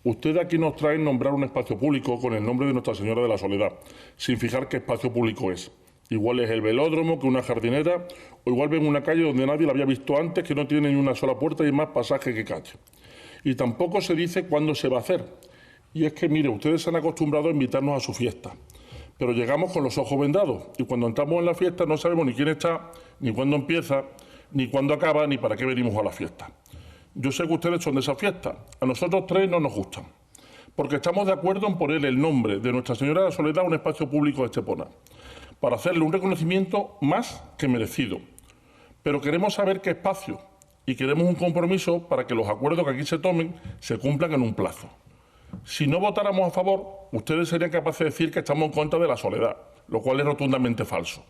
Ustedes aquí nos traen nombrar un espacio público con el nombre de Nuestra Señora de la Soledad, sin fijar qué espacio público es. Igual es el velódromo que una jardinera, o igual ven una calle donde nadie la había visto antes, que no tiene ni una sola puerta y más pasaje que calle. Y tampoco se dice cuándo se va a hacer. Y es que, mire, ustedes se han acostumbrado a invitarnos a su fiesta, pero llegamos con los ojos vendados y cuando entramos en la fiesta no sabemos ni quién está, ni cuándo empieza, ni cuándo acaba, ni para qué venimos a la fiesta. Yo sé que ustedes son de esa fiesta. A nosotros tres no nos gustan, porque estamos de acuerdo en poner el nombre de Nuestra Señora de la Soledad a un espacio público de Estepona, para hacerle un reconocimiento más que merecido. Pero queremos saber qué espacio, y queremos un compromiso para que los acuerdos que aquí se tomen se cumplan en un plazo. Si no votáramos a favor, ustedes serían capaces de decir que estamos en contra de la soledad, lo cual es rotundamente falso.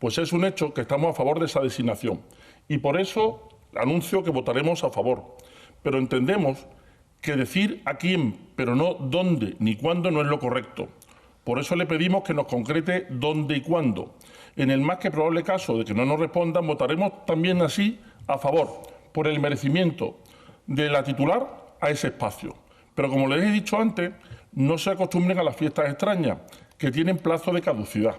Pues es un hecho que estamos a favor de esa designación, y por eso anuncio que votaremos a favor. Pero entendemos que decir a quién, pero no dónde ni cuándo, no es lo correcto. Por eso le pedimos que nos concrete dónde y cuándo. En el más que probable caso de que no nos respondan, votaremos también así a favor, por el merecimiento de la titular a ese espacio. Pero como les he dicho antes, no se acostumbren a las fiestas extrañas, que tienen plazo de caducidad.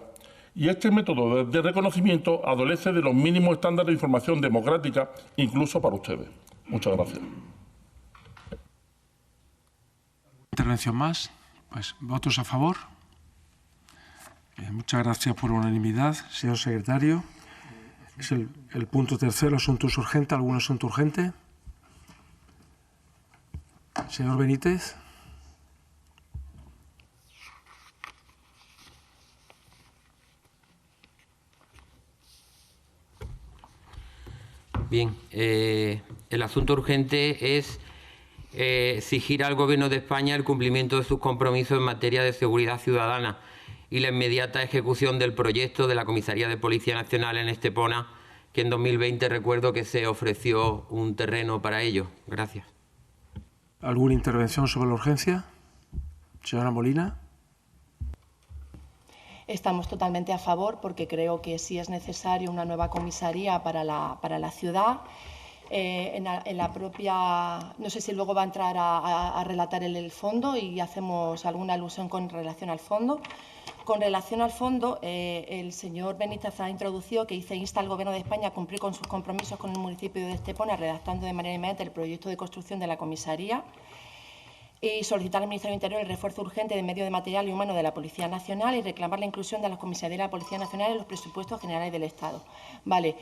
Y este método de reconocimiento adolece de los mínimos estándares de información democrática, incluso para ustedes. Muchas gracias. ¿Intervención más? Pues votos a favor. Muchas gracias por unanimidad, señor secretario. Es el punto tercero, asuntos urgentes. ¿Algún asunto urgente? Señor Benítez. Bien, el asunto urgente es exigir al Gobierno de España el cumplimiento de sus compromisos en materia de seguridad ciudadana y la inmediata ejecución del proyecto de la Comisaría de Policía Nacional en Estepona, que en 2020 recuerdo que se ofreció un terreno para ello. Gracias. ¿Alguna intervención sobre la urgencia? Señora Molina. Estamos totalmente a favor porque creo que sí es necesario una nueva comisaría para la ciudad. En la propia, no sé si luego va a entrar a relatar el fondo y hacemos alguna alusión con relación al fondo. Con relación al fondo, el señor Benítez ha introducido que insta al Gobierno de España a cumplir con sus compromisos con el municipio de Estepona, redactando de manera inmediata el proyecto de construcción de la comisaría y solicitar al Ministerio del Interior el refuerzo urgente de medios de material y humano de la Policía Nacional y reclamar la inclusión de las comisarías de la Policía Nacional en los presupuestos generales del Estado. Vale,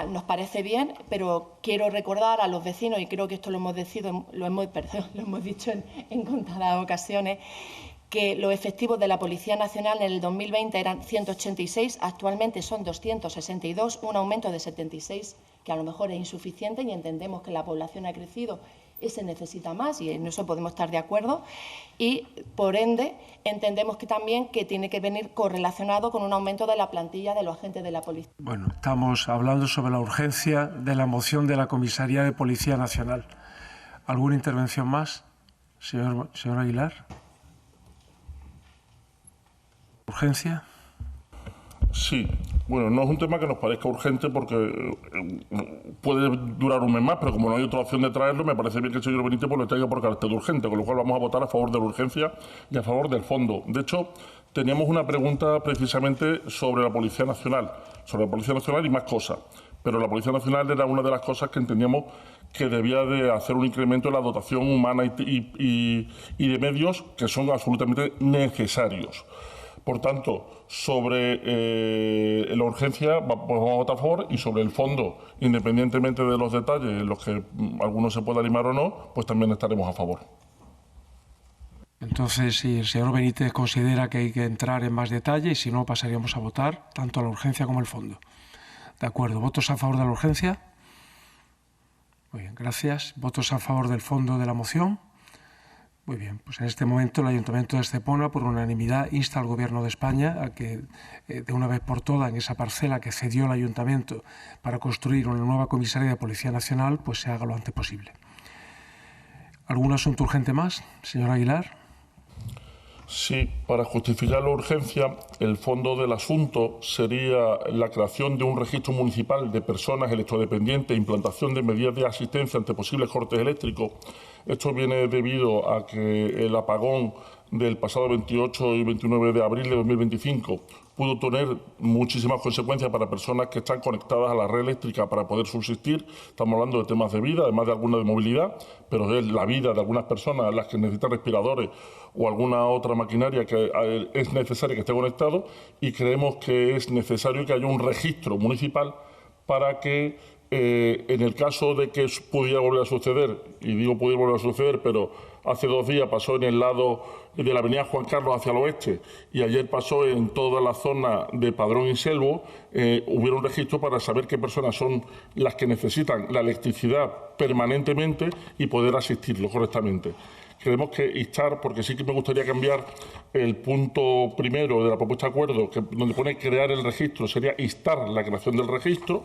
nos parece bien, pero quiero recordar a los vecinos, y creo que esto lo hemos dicho en contadas ocasiones, que los efectivos de la Policía Nacional en el 2020 eran 186, actualmente son 262, un aumento de 76, que a lo mejor es insuficiente y entendemos que la población ha crecido y se necesita más, y en eso podemos estar de acuerdo, y por ende entendemos que también que tiene que venir correlacionado con un aumento de la plantilla de los agentes de la policía. Bueno, estamos hablando sobre la urgencia de la moción de la Comisaría de Policía Nacional. ¿Alguna intervención más? Señor Aguilar. ¿Urgencia? Sí, Bueno, no es un tema que nos parezca urgente porque puede durar un mes más, pero como no hay otra opción de traerlo, me parece bien que el señor Benítez lo traiga por carácter de urgente, con lo cual vamos a votar a favor de la urgencia y a favor del fondo. De hecho, teníamos una pregunta precisamente sobre la Policía Nacional y más cosas, pero la Policía Nacional era una de las cosas que entendíamos que debía de hacer un incremento en la dotación humana y de medios que son absolutamente necesarios. Por tanto, sobre la urgencia pues vamos a votar a favor, y sobre el fondo, independientemente de los detalles en los que algunos se pueda animar o no, pues también estaremos a favor. Entonces, si el señor Benítez considera que hay que entrar en más detalle, y si no, pasaríamos a votar tanto a la urgencia como el fondo. De acuerdo. ¿Votos a favor de la urgencia? Muy bien, gracias. ¿Votos a favor del fondo de la moción? Muy bien, pues en este momento el Ayuntamiento de Estepona, por unanimidad, insta al Gobierno de España a que, de una vez por todas, en esa parcela que cedió el Ayuntamiento para construir una nueva comisaría de Policía Nacional, pues se haga lo antes posible. ¿Algún asunto urgente más, señor Aguilar? Sí, para justificar la urgencia, el fondo del asunto sería la creación de un registro municipal de personas electrodependientes e implantación de medidas de asistencia ante posibles cortes eléctricos. Esto viene debido a que el apagón del pasado 28 y 29 de abril de 2025 pudo tener muchísimas consecuencias para personas que están conectadas a la red eléctrica para poder subsistir. Estamos hablando de temas de vida, además de alguna de movilidad, pero es la vida de algunas personas las que necesitan respiradores o alguna otra maquinaria que es necesaria que esté conectado, y creemos que es necesario que haya un registro municipal para que en el caso de que pudiera volver a suceder, y digo pudiera volver a suceder, pero hace 2 días pasó en el lado de la avenida Juan Carlos hacia el oeste y ayer pasó en toda la zona de Padrón y Selvo, hubiera un registro para saber qué personas son las que necesitan la electricidad permanentemente y poder asistirlo correctamente. Queremos que instar, porque sí que me gustaría cambiar el punto primero de la propuesta de acuerdo, donde pone crear el registro, sería instar la creación del registro.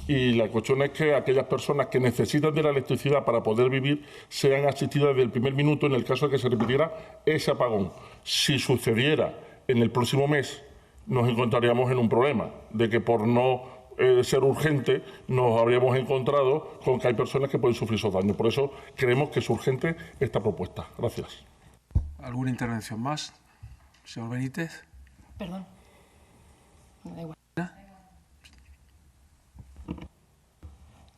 Y la cuestión es que aquellas personas que necesitan de la electricidad para poder vivir sean asistidas desde el primer minuto en el caso de que se repitiera ese apagón. Si sucediera en el próximo mes, nos encontraríamos en un problema de que por no ser urgente nos habríamos encontrado con que hay personas que pueden sufrir esos daños. Por eso creemos que es urgente esta propuesta. Gracias. ¿Alguna intervención más? Señor Benítez. Perdón. Me da igual.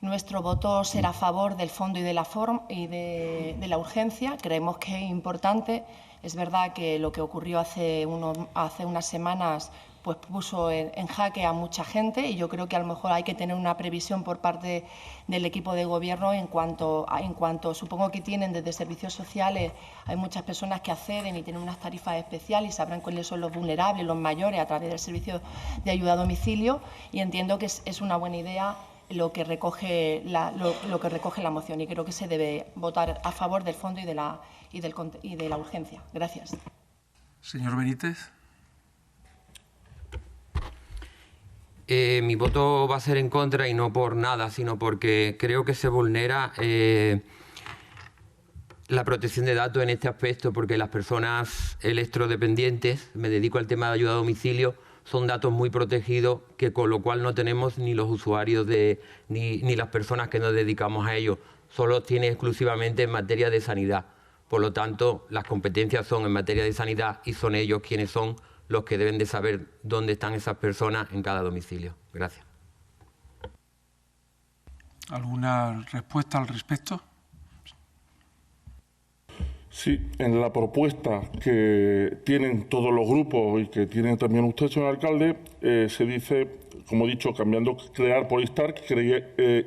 Nuestro voto será a favor del fondo y de la urgencia. Creemos que es importante. Es verdad que lo que ocurrió hace unas semanas pues puso en jaque a mucha gente, y yo creo que a lo mejor hay que tener una previsión por parte del equipo de gobierno en cuanto supongo que tienen desde servicios sociales, hay muchas personas que acceden y tienen unas tarifas especiales y sabrán cuáles son los vulnerables, los mayores, a través del servicio de ayuda a domicilio, y entiendo que es una buena idea lo que recoge la moción, y creo que se debe votar a favor del fondo y de la urgencia. Gracias. Señor Benítez. Mi voto va a ser en contra, y no por nada, sino porque creo que se vulnera la protección de datos en este aspecto, porque las personas electrodependientes, me dedico al tema de ayuda a domicilio, son datos muy protegidos, que con lo cual no tenemos ni los usuarios ni las personas que nos dedicamos a ello. Solo tiene exclusivamente en materia de sanidad. Por lo tanto, las competencias son en materia de sanidad, y son ellos quienes son los que deben de saber dónde están esas personas en cada domicilio. Gracias. ¿Alguna respuesta al respecto? Sí, en la propuesta que tienen todos los grupos y que tiene también usted, señor alcalde, se dice, como he dicho, cambiando crear por instar,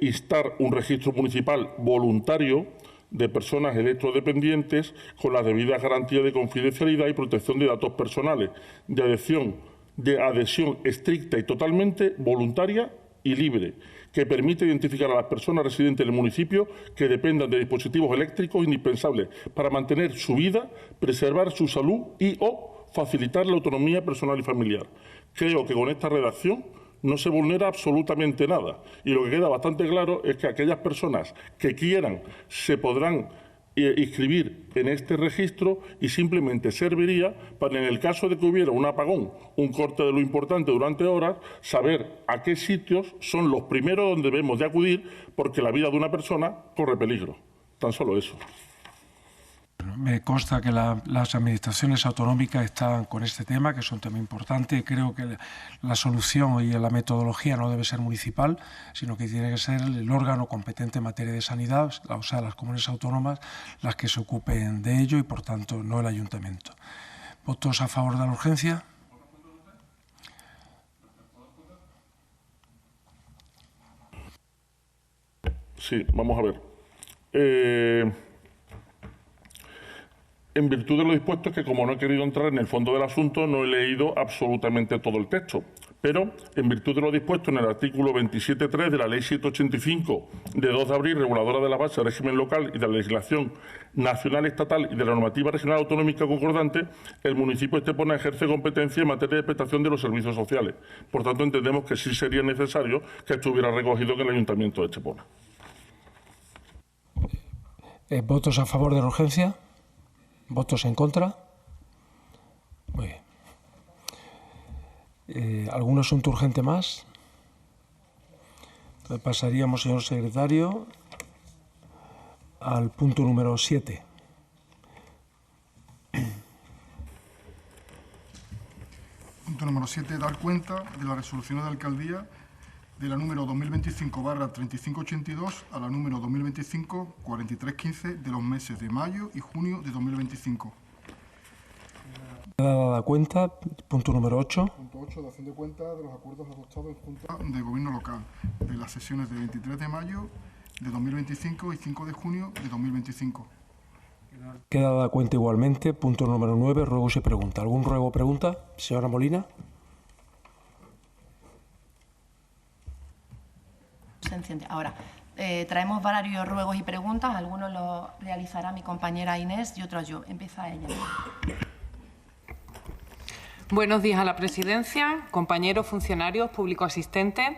instar un registro municipal voluntario de personas electrodependientes con las debidas garantías de confidencialidad y protección de datos personales, de adhesión estricta y totalmente voluntaria y libre, que permite identificar a las personas residentes en el municipio que dependan de dispositivos eléctricos indispensables para mantener su vida, preservar su salud o facilitar la autonomía personal y familiar. Creo que con esta redacción no se vulnera absolutamente nada, y lo que queda bastante claro es que aquellas personas que quieran se podrán inscribir en este registro y simplemente serviría para, en el caso de que hubiera un apagón, un corte de lo importante durante horas, saber a qué sitios son los primeros donde debemos de acudir porque la vida de una persona corre peligro. Tan solo eso. Me consta que las administraciones autonómicas están con este tema, que es un tema importante. Creo que la solución y la metodología no debe ser municipal, sino que tiene que ser el órgano competente en materia de sanidad, o sea, las comunidades autónomas, las que se ocupen de ello y, por tanto, no el ayuntamiento. ¿Votos a favor de la urgencia? Sí, vamos a ver. En virtud de lo dispuesto, es que como no he querido entrar en el fondo del asunto, no he leído absolutamente todo el texto. Pero, en virtud de lo dispuesto en el artículo 27.3 de la Ley 785 de 2 de abril, reguladora de la base del régimen local y de la legislación nacional, estatal y de la normativa regional autonómica concordante, el municipio Estepona ejerce competencia en materia de prestación de los servicios sociales. Por tanto, entendemos que sí sería necesario que estuviera recogido en el Ayuntamiento de Estepona. ¿Votos a favor de la urgencia? ¿Votos en contra? Muy bien. ¿Algún asunto urgente más? Entonces pasaríamos, señor secretario, al punto número 7. Punto número 7. Dar cuenta de las resoluciones de alcaldía de la número 2025/3582 a la número 2025/4315 de los meses de mayo y junio de 2025. Dada cuenta, punto número 8. Punto 8. Dación de cuenta de los acuerdos adoptados en Junta de Gobierno Local de las sesiones de 23 de mayo de 2025 y 5 de junio de 2025. Queda dada cuenta igualmente, punto número 9, ruegos y preguntas. ¿Algún ruego o pregunta? Señora Molina. Se enciende. Ahora, traemos varios ruegos y preguntas. Algunos los realizará mi compañera Inés y otros yo. Empieza ella. Buenos días a la presidencia, compañeros, funcionarios, público asistente.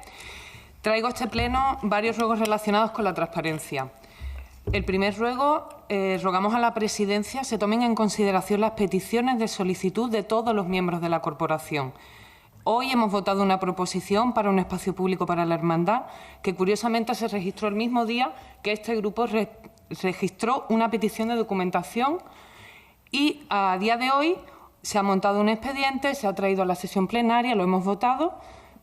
Traigo a este pleno varios ruegos relacionados con la transparencia. El primer ruego, rogamos a la presidencia se tomen en consideración las peticiones de solicitud de todos los miembros de la corporación. Hoy hemos votado una proposición para un espacio público para la hermandad que curiosamente se registró el mismo día que este grupo registró una petición de documentación y a día de hoy se ha montado un expediente, se ha traído a la sesión plenaria, lo hemos votado,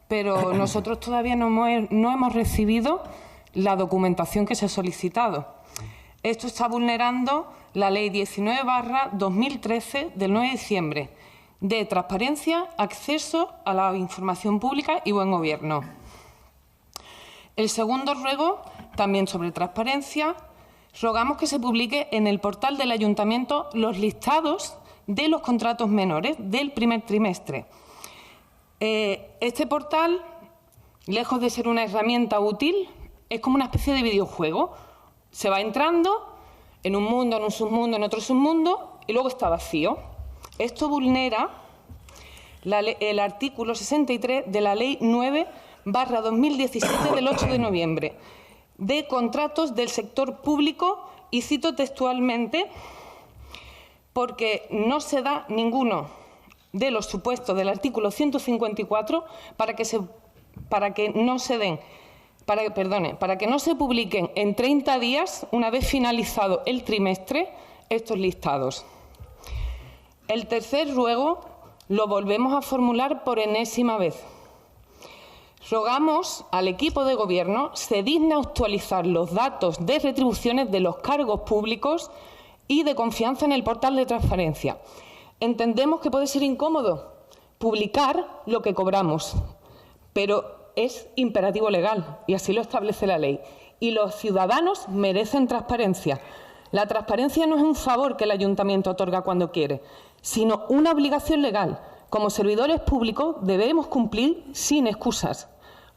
pero nosotros todavía no hemos recibido la documentación que se ha solicitado. Esto está vulnerando la Ley 19/2013 del 9 de diciembre de transparencia, acceso a la información pública y buen gobierno. El segundo ruego, también sobre transparencia, rogamos que se publique en el portal del Ayuntamiento los listados de los contratos menores del primer trimestre. Este portal, lejos de ser una herramienta útil, es como una especie de videojuego. Se va entrando en un mundo, en un submundo, en otro submundo y luego está vacío. Esto vulnera el artículo 63 de la Ley 9/2017 del 8 de noviembre de contratos del sector público y cito textualmente porque no se da ninguno de los supuestos del artículo 154 para que no se publiquen en 30 días, una vez finalizado el trimestre, estos listados. El tercer ruego lo volvemos a formular por enésima vez. Rogamos al equipo de Gobierno se digne actualizar los datos de retribuciones de los cargos públicos y de confianza en el portal de transparencia. Entendemos que puede ser incómodo publicar lo que cobramos, pero es imperativo legal y así lo establece la ley. Y los ciudadanos merecen transparencia. La transparencia no es un favor que el Ayuntamiento otorga cuando quiere, sino una obligación legal. Como servidores públicos debemos cumplir sin excusas.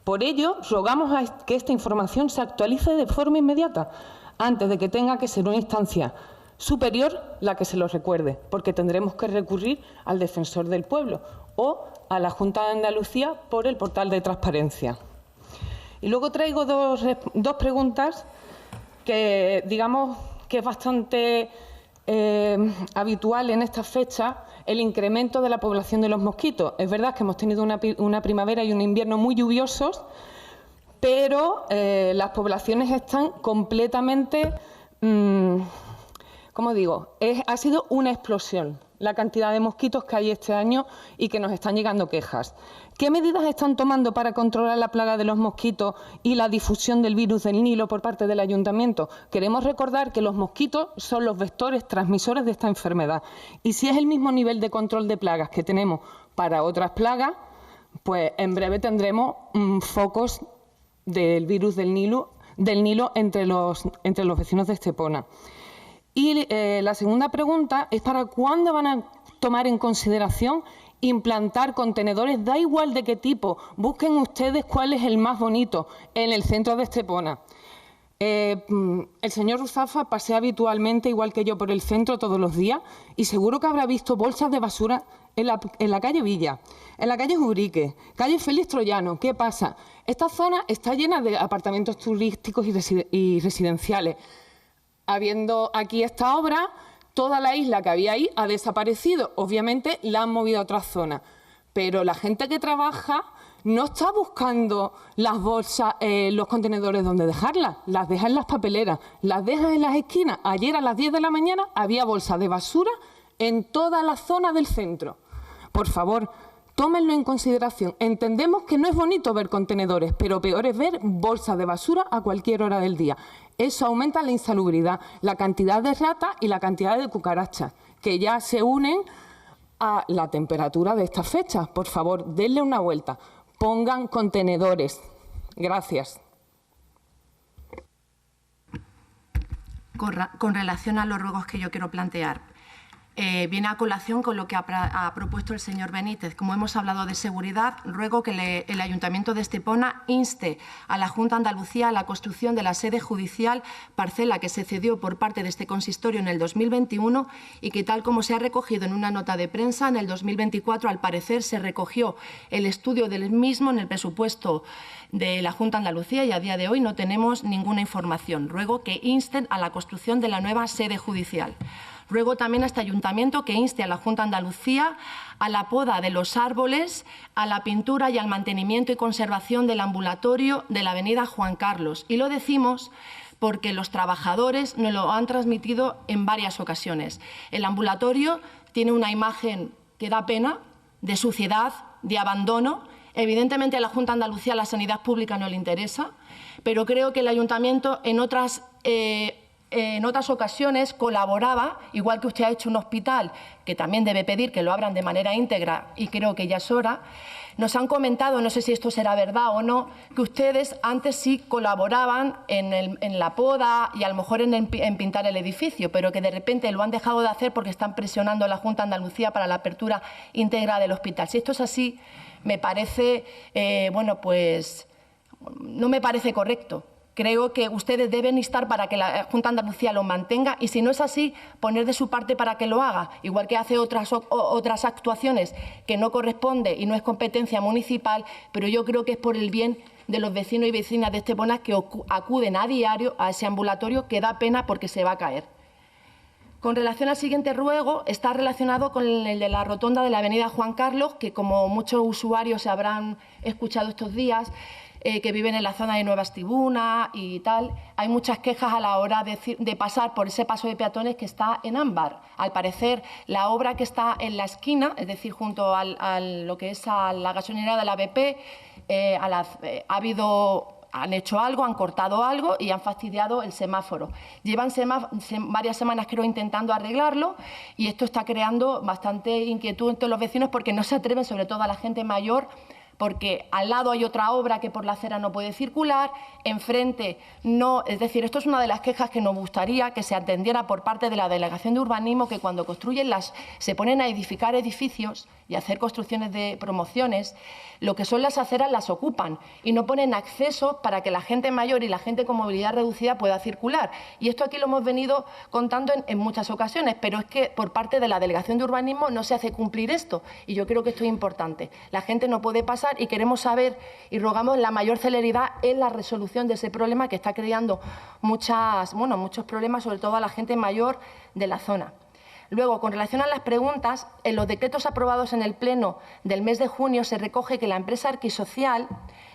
Por ello, rogamos que esta información se actualice de forma inmediata, antes de que tenga que ser una instancia superior la que se lo recuerde, porque tendremos que recurrir al Defensor del Pueblo o a la Junta de Andalucía por el portal de transparencia. Y luego traigo dos preguntas que, digamos, que es bastante habitual en estas fechas el incremento de la población de los mosquitos. Es verdad que hemos tenido una primavera y un invierno muy lluviosos, pero las poblaciones están completamente, ¿cómo digo? Ha sido una explosión la cantidad de mosquitos que hay este año y que nos están llegando quejas. ¿Qué medidas están tomando para controlar la plaga de los mosquitos y la difusión del virus del Nilo por parte del Ayuntamiento? Queremos recordar que los mosquitos son los vectores transmisores de esta enfermedad. Y si es el mismo nivel de control de plagas que tenemos para otras plagas, pues en breve tendremos focos del virus del Nilo entre los vecinos de Estepona. Y la segunda pregunta es ¿para cuándo van a tomar en consideración implantar contenedores, da igual de qué tipo? Busquen ustedes cuál es el más bonito en el centro de Estepona. El señor Ruzafa pasea habitualmente, igual que yo, por el centro todos los días y seguro que habrá visto bolsas de basura en la calle Villa, en la calle Ubrique, calle Félix Troyano. ¿Qué pasa? Esta zona está llena de apartamentos turísticos y residenciales. Habiendo aquí esta obra, toda la isla que había ahí ha desaparecido. Obviamente la han movido a otra zona, pero la gente que trabaja no está buscando las bolsas, los contenedores donde dejarlas, las deja en las papeleras, las deja en las esquinas. Ayer a las 10 de la mañana había bolsas de basura en toda la zona del centro. Por favor, tómenlo en consideración. Entendemos que no es bonito ver contenedores, pero peor es ver bolsas de basura a cualquier hora del día. Eso aumenta la insalubridad, la cantidad de ratas y la cantidad de cucarachas, que ya se unen a la temperatura de estas fechas. Por favor, denle una vuelta. Pongan contenedores. Gracias. Con relación a los ruegos que yo quiero plantear, viene a colación con lo que ha propuesto el señor Benítez. Como hemos hablado de seguridad, ruego que el Ayuntamiento de Estepona inste a la Junta de Andalucía a la construcción de la sede judicial, parcela que se cedió por parte de este consistorio en el 2021 y que, tal como se ha recogido en una nota de prensa, en el 2024, al parecer, se recogió el estudio del mismo en el presupuesto de la Junta de Andalucía y a día de hoy no tenemos ninguna información. Ruego que insten a la construcción de la nueva sede judicial. Ruego también a este Ayuntamiento que inste a la Junta de Andalucía a la poda de los árboles, a la pintura y al mantenimiento y conservación del ambulatorio de la avenida Juan Carlos. Y lo decimos porque los trabajadores nos lo han transmitido en varias ocasiones. El ambulatorio tiene una imagen que da pena, de suciedad, de abandono. Evidentemente a la Junta de Andalucía la sanidad pública no le interesa, pero creo que el Ayuntamiento en otras ocasiones colaboraba, igual que usted ha hecho un hospital, que también debe pedir que lo abran de manera íntegra y creo que ya es hora. Nos han comentado, no sé si esto será verdad o no, que ustedes antes sí colaboraban en la poda y a lo mejor en pintar el edificio, pero que de repente lo han dejado de hacer porque están presionando a la Junta de Andalucía para la apertura íntegra del hospital. Si esto es así, me parece, pues no me parece correcto. Creo que ustedes deben instar para que la Junta de Andalucía lo mantenga y, si no es así, poner de su parte para que lo haga, igual que hace otras actuaciones que no corresponde y no es competencia municipal, pero yo creo que es por el bien de los vecinos y vecinas de Estepona que acuden a diario a ese ambulatorio, que da pena porque se va a caer. Con relación al siguiente ruego, está relacionado con el de la rotonda de la avenida Juan Carlos, que como muchos usuarios se habrán escuchado estos días, que viven en la zona de Nuevas Tribunas y tal, hay muchas quejas a la hora de pasar por ese paso de peatones que está en ámbar. Al parecer, la obra que está en la esquina, es decir, junto a lo que es a la gasolinera de la BP, han hecho algo, han cortado algo y han fastidiado el semáforo. Llevan varias semanas, creo, intentando arreglarlo y esto está creando bastante inquietud entre los vecinos porque no se atreven, sobre todo a la gente mayor, porque al lado hay otra obra que por la acera no puede circular, enfrente no. Es decir, esto es una de las quejas que nos gustaría que se atendiera por parte de la Delegación de Urbanismo, que cuando construyen se ponen a edificar edificios y a hacer construcciones de promociones, lo que son las aceras las ocupan y no ponen acceso para que la gente mayor y la gente con movilidad reducida pueda circular. Y esto aquí lo hemos venido contando en muchas ocasiones, pero es que por parte de la Delegación de Urbanismo no se hace cumplir esto y yo creo que esto es importante. La gente no puede pasar pasar y queremos saber y rogamos la mayor celeridad en la resolución de ese problema que está creando muchos problemas, sobre todo a la gente mayor de la zona. Luego, con relación a las preguntas, en los decretos aprobados en el Pleno del mes de junio se recoge que la empresa Arquisocial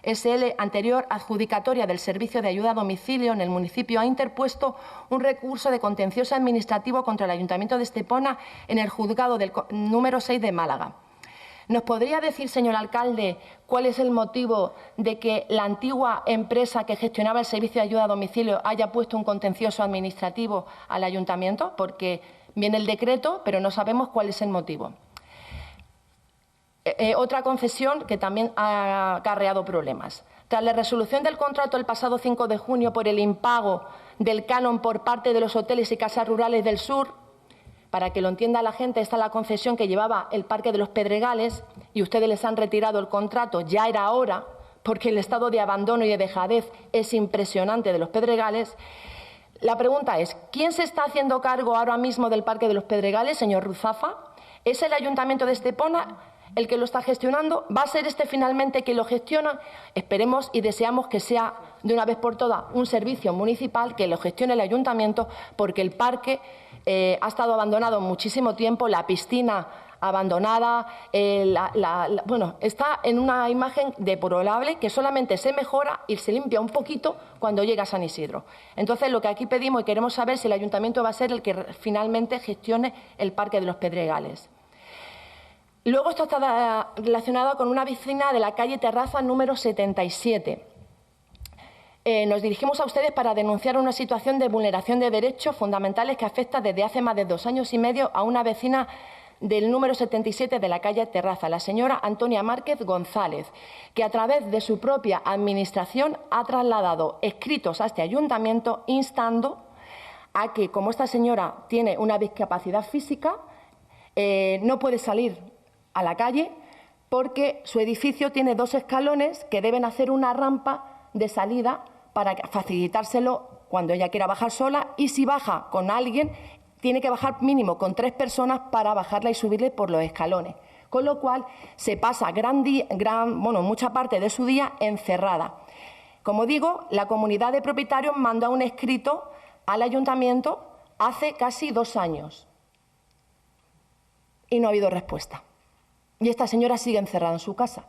SL, anterior adjudicatoria del servicio de ayuda a domicilio en el municipio, ha interpuesto un recurso de contencioso administrativo contra el Ayuntamiento de Estepona en el juzgado del número 6 de Málaga. ¿Nos podría decir, señor alcalde, cuál es el motivo de que la antigua empresa que gestionaba el servicio de ayuda a domicilio haya puesto un contencioso administrativo al ayuntamiento? Porque viene el decreto, pero no sabemos cuál es el motivo. Otra concesión que también ha acarreado problemas. Tras la resolución del contrato el pasado 5 de junio por el impago del canon por parte de los hoteles y casas rurales del sur, para que lo entienda la gente, esta es la concesión que llevaba el Parque de los Pedregales y ustedes les han retirado el contrato, ya era hora, porque el estado de abandono y de dejadez es impresionante de los Pedregales. La pregunta es, ¿quién se está haciendo cargo ahora mismo del Parque de los Pedregales, señor Ruzafa? ¿Es el Ayuntamiento de Estepona el que lo está gestionando? ¿Va a ser este finalmente que lo gestiona? Esperemos y deseamos que sea de una vez por todas un servicio municipal, que lo gestione el Ayuntamiento, porque el parque ha estado abandonado muchísimo tiempo, la piscina abandonada, está en una imagen deplorable que solamente se mejora y se limpia un poquito cuando llega a San Isidro. Entonces, lo que aquí pedimos y queremos saber si el Ayuntamiento va a ser el que finalmente gestione el Parque de los Pedregales. Luego esto está relacionado con una vecina de la calle Terraza número 77. Nos dirigimos a ustedes para denunciar una situación de vulneración de derechos fundamentales que afecta desde hace más de 2 años y medio a una vecina del número 77 de la calle Terraza, la señora Antonia Márquez González, que a través de su propia administración ha trasladado escritos a este ayuntamiento instando a que, como esta señora tiene una discapacidad física, no puede salir a la calle porque su edificio tiene 2 escalones que deben hacer una rampa de salida para facilitárselo cuando ella quiera bajar sola, y si baja con alguien tiene que bajar mínimo con 3 personas para bajarla y subirle por los escalones. Con lo cual se pasa mucha parte de su día encerrada. Como digo, la comunidad de propietarios mandó un escrito al ayuntamiento hace casi 2 años y no ha habido respuesta. Y esta señora sigue encerrada en su casa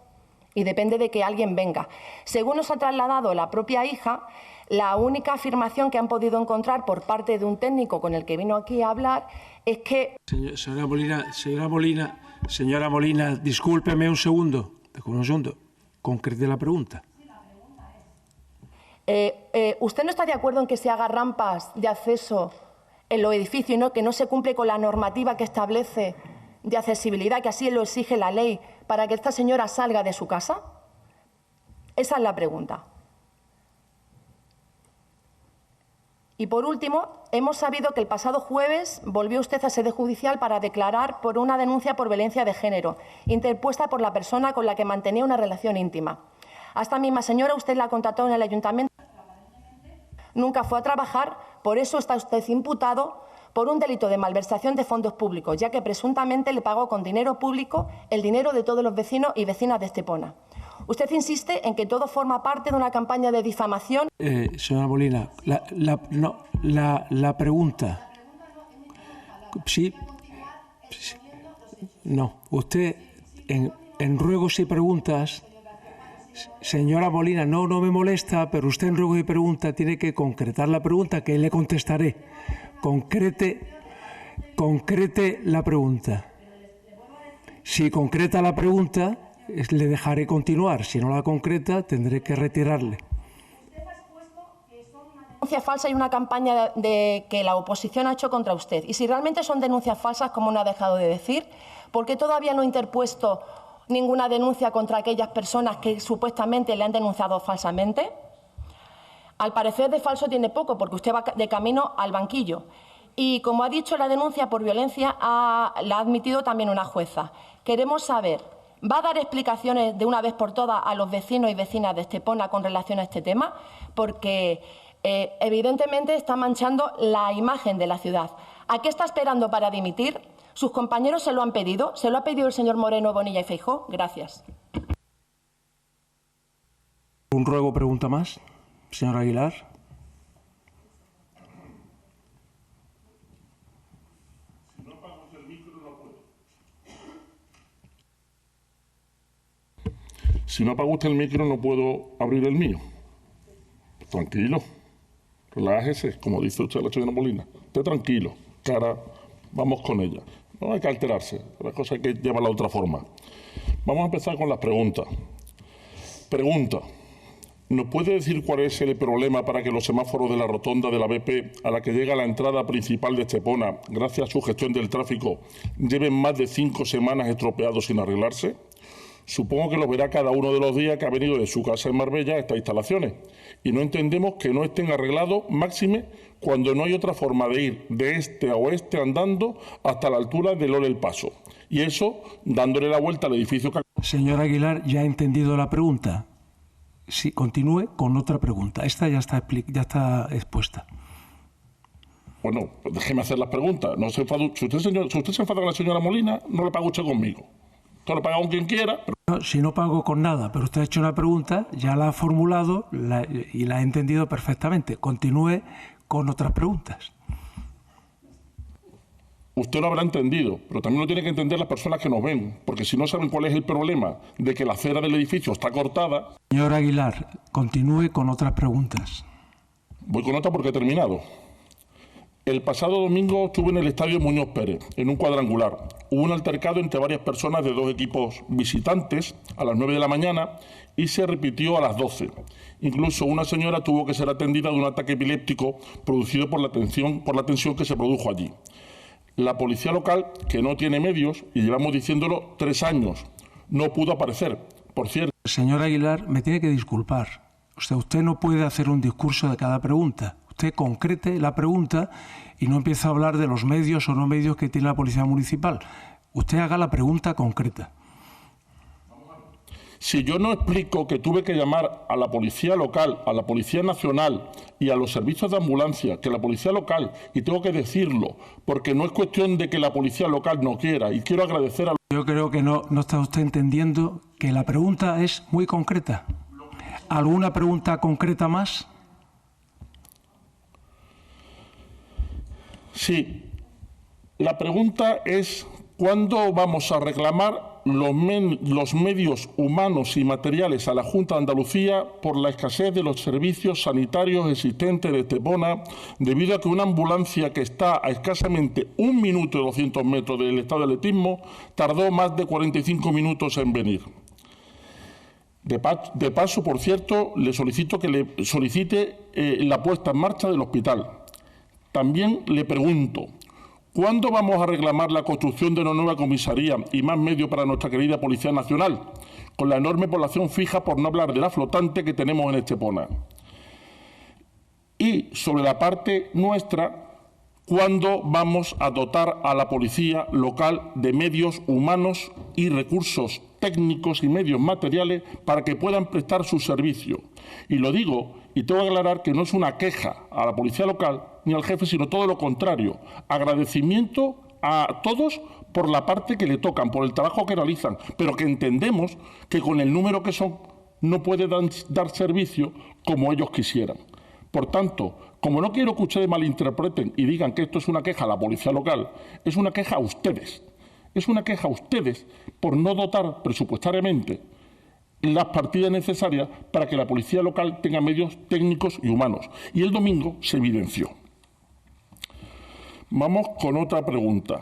y depende de que alguien venga. Según nos ha trasladado la propia hija, la única afirmación que han podido encontrar por parte de un técnico con el que vino aquí a hablar es que... Señora Molina, discúlpeme un segundo, concrete la pregunta. ¿Usted no está de acuerdo en que se haga rampas de acceso en los edificios, ¿no? Que no se cumple con la normativa que establece de accesibilidad, que así lo exige la ley, para que esta señora salga de su casa? Esa es la pregunta. Y por último, hemos sabido que el pasado jueves volvió usted a sede judicial para declarar por una denuncia por violencia de género, interpuesta por la persona con la que mantenía una relación íntima. A esta misma señora usted la contrató en el ayuntamiento, nunca fue a trabajar, por eso está usted imputado por un delito de malversación de fondos públicos, ya que presuntamente le pagó con dinero público el dinero de todos los vecinos y vecinas de Estepona. Usted insiste en que todo forma parte de una campaña de difamación. Señora Molina, la pregunta. Sí. No, usted en ruegos y preguntas, señora Molina, no me molesta, pero usted en ruegos y preguntas tiene que concretar la pregunta, que le contestaré. Concrete la pregunta. Si concreta la pregunta, le dejaré continuar. Si no la concreta, tendré que retirarle. Usted ha expuesto que son una denuncia falsa y una campaña que la oposición ha hecho contra usted. Y si realmente son denuncias falsas, como no ha dejado de decir, ¿por qué todavía no ha interpuesto ninguna denuncia contra aquellas personas que supuestamente le han denunciado falsamente? Al parecer de falso tiene poco, porque usted va de camino al banquillo. Y como ha dicho, la denuncia por violencia la ha admitido también una jueza. Queremos saber, ¿va a dar explicaciones de una vez por todas a los vecinos y vecinas de Estepona con relación a este tema? Porque evidentemente está manchando la imagen de la ciudad. ¿A qué está esperando para dimitir? ¿Sus compañeros se lo han pedido? ¿Se lo ha pedido el señor Moreno, Bonilla y Feijóo? Gracias. Un ruego, pregunta más. Señor Aguilar. Si no apaga usted el micro, no puedo abrir el mío. Tranquilo. Relájese, como dice usted, la señora Molina. Esté tranquilo. Cara, vamos con ella. No hay que alterarse. La cosa hay que llevarla de otra forma. Vamos a empezar con las preguntas. Pregunta. ¿Nos puede decir cuál es el problema para que los semáforos de la rotonda de la BP, a la que llega la entrada principal de Estepona, gracias a su gestión del tráfico, lleven más de 5 semanas estropeados sin arreglarse? Supongo que lo verá cada uno de los días que ha venido de su casa en Marbella a estas instalaciones. Y no entendemos que no estén arreglados, máxime, cuando no hay otra forma de ir de este a oeste andando hasta la altura de Lore el Paso. Y eso dándole la vuelta al edificio. Señor Aguilar, ya ha entendido la pregunta. Sí, continúe con otra pregunta. Esta ya está expuesta. Bueno, pues déjeme hacer las preguntas. No se enfade. Si usted se enfada con la señora Molina, no le paga usted conmigo. Usted lo paga con quien quiera. No, si no pago con nada, pero usted ha hecho una pregunta, ya la ha formulado y la ha entendido perfectamente. Continúe con otras preguntas. Usted lo habrá entendido, pero también lo tienen que entender las personas que nos ven, porque si no saben cuál es el problema de que la acera del edificio está cortada... Señor Aguilar, continúe con otras preguntas. Voy con otra porque he terminado. El pasado domingo estuve en el estadio Muñoz Pérez, en un cuadrangular. Hubo un altercado entre varias personas de 2 equipos visitantes a las 9 de la mañana y se repitió a las 12. Incluso una señora tuvo que ser atendida de un ataque epiléptico producido por la tensión que se produjo allí. La policía local, que no tiene medios, y llevamos diciéndolo 3 años, no pudo aparecer. Por cierto... Señor Aguilar, me tiene que disculpar. Usted no puede hacer un discurso de cada pregunta. Usted concrete la pregunta y no empieza a hablar de los medios o no medios que tiene la Policía Municipal. Usted haga la pregunta concreta. Si yo no explico que tuve que llamar a la Policía Local, a la Policía Nacional y a los servicios de ambulancia, que la Policía Local, y tengo que decirlo, porque no es cuestión de que la Policía Local no quiera, y quiero agradecer a... Yo creo que no está usted entendiendo que la pregunta es muy concreta. ¿Alguna pregunta concreta más? Sí. La pregunta es, ¿cuándo vamos a reclamar los medios humanos y materiales a la Junta de Andalucía por la escasez de los servicios sanitarios existentes de Estepona, debido a que una ambulancia que está a escasamente 1 minuto y 200 metros del estado de atletismo tardó más de 45 minutos en venir? De paso, por cierto, le solicito que le solicite la puesta en marcha del hospital. También le pregunto, ¿cuándo vamos a reclamar la construcción de una nueva comisaría y más medios para nuestra querida Policía Nacional, con la enorme población fija, por no hablar de la flotante que tenemos en Estepona? Y sobre la parte nuestra, ¿cuándo vamos a dotar a la Policía Local de medios humanos y recursos técnicos y medios materiales para que puedan prestar su servicio? Y lo digo, y tengo que aclarar que no es una queja a la Policía Local ni al jefe, sino todo lo contrario. Agradecimiento a todos por la parte que le tocan, por el trabajo que realizan, pero que entendemos que con el número que son no pueden dar servicio como ellos quisieran. Por tanto, como no quiero que ustedes malinterpreten y digan que esto es una queja a la Policía Local, es una queja a ustedes. Es una queja a ustedes por no dotar presupuestariamente las partidas necesarias para que la Policía Local tenga medios técnicos y humanos. Y el domingo se evidenció. Vamos con otra pregunta.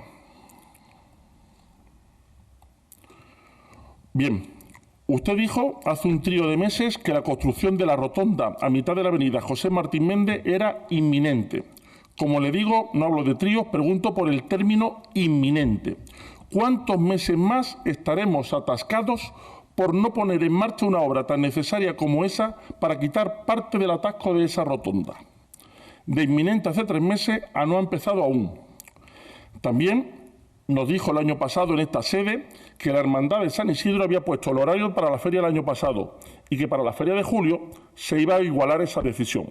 Bien, usted dijo hace un trío de meses que la construcción de la rotonda a mitad de la avenida José Martín Méndez era inminente. Como le digo, no hablo de tríos, pregunto por el término inminente. ¿Cuántos meses más estaremos atascados por no poner en marcha una obra tan necesaria como esa para quitar parte del atasco de esa rotonda? De inminente hace 3 meses a no ha empezado aún. También nos dijo el año pasado en esta sede que la Hermandad de San Isidro había puesto el horario para la feria del año pasado y que para la feria de julio se iba a igualar esa decisión.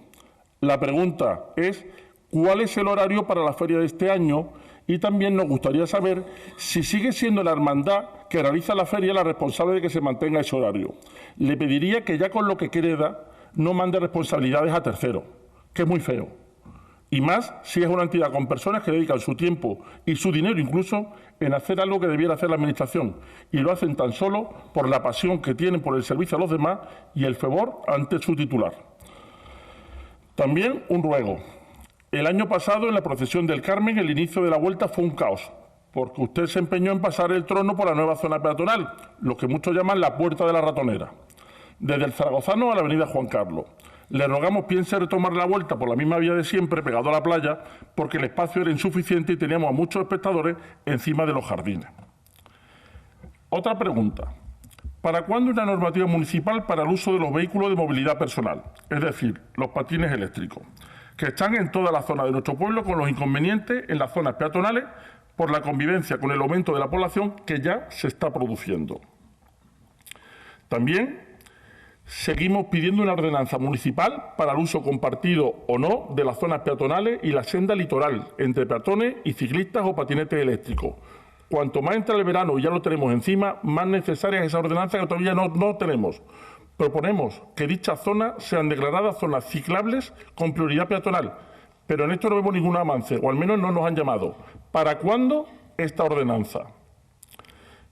La pregunta es, ¿cuál es el horario para la feria de este año? Y también nos gustaría saber si sigue siendo la Hermandad que realiza la feria la responsable de que se mantenga ese horario. Le pediría que ya con lo que queda no mande responsabilidades a terceros, que es muy feo. Y más si es una entidad con personas que dedican su tiempo y su dinero incluso en hacer algo que debiera hacer la Administración, y lo hacen tan solo por la pasión que tienen por el servicio a los demás y el fervor ante su titular. También un ruego. El año pasado, en la procesión del Carmen, el inicio de la vuelta fue un caos, porque usted se empeñó en pasar el trono por la nueva zona peatonal, lo que muchos llaman la Puerta de la Ratonera, desde el Zaragozano a la avenida Juan Carlos. Le rogamos piense retomar la vuelta por la misma vía de siempre, pegado a la playa, porque el espacio era insuficiente y teníamos a muchos espectadores encima de los jardines. Otra pregunta. ¿Para cuándo una normativa municipal para el uso de los vehículos de movilidad personal? Es decir, los patines eléctricos, que están en toda la zona de nuestro pueblo con los inconvenientes en las zonas peatonales por la convivencia con el aumento de la población que ya se está produciendo. También seguimos pidiendo una ordenanza municipal para el uso compartido o no de las zonas peatonales y la senda litoral entre peatones y ciclistas o patinetes eléctricos. Cuanto más entra el verano y ya lo tenemos encima, más necesaria es esa ordenanza que todavía no tenemos. Proponemos que dichas zonas sean declaradas zonas ciclables con prioridad peatonal, pero en esto no vemos ningún avance, o al menos no nos han llamado. ¿Para cuándo esta ordenanza?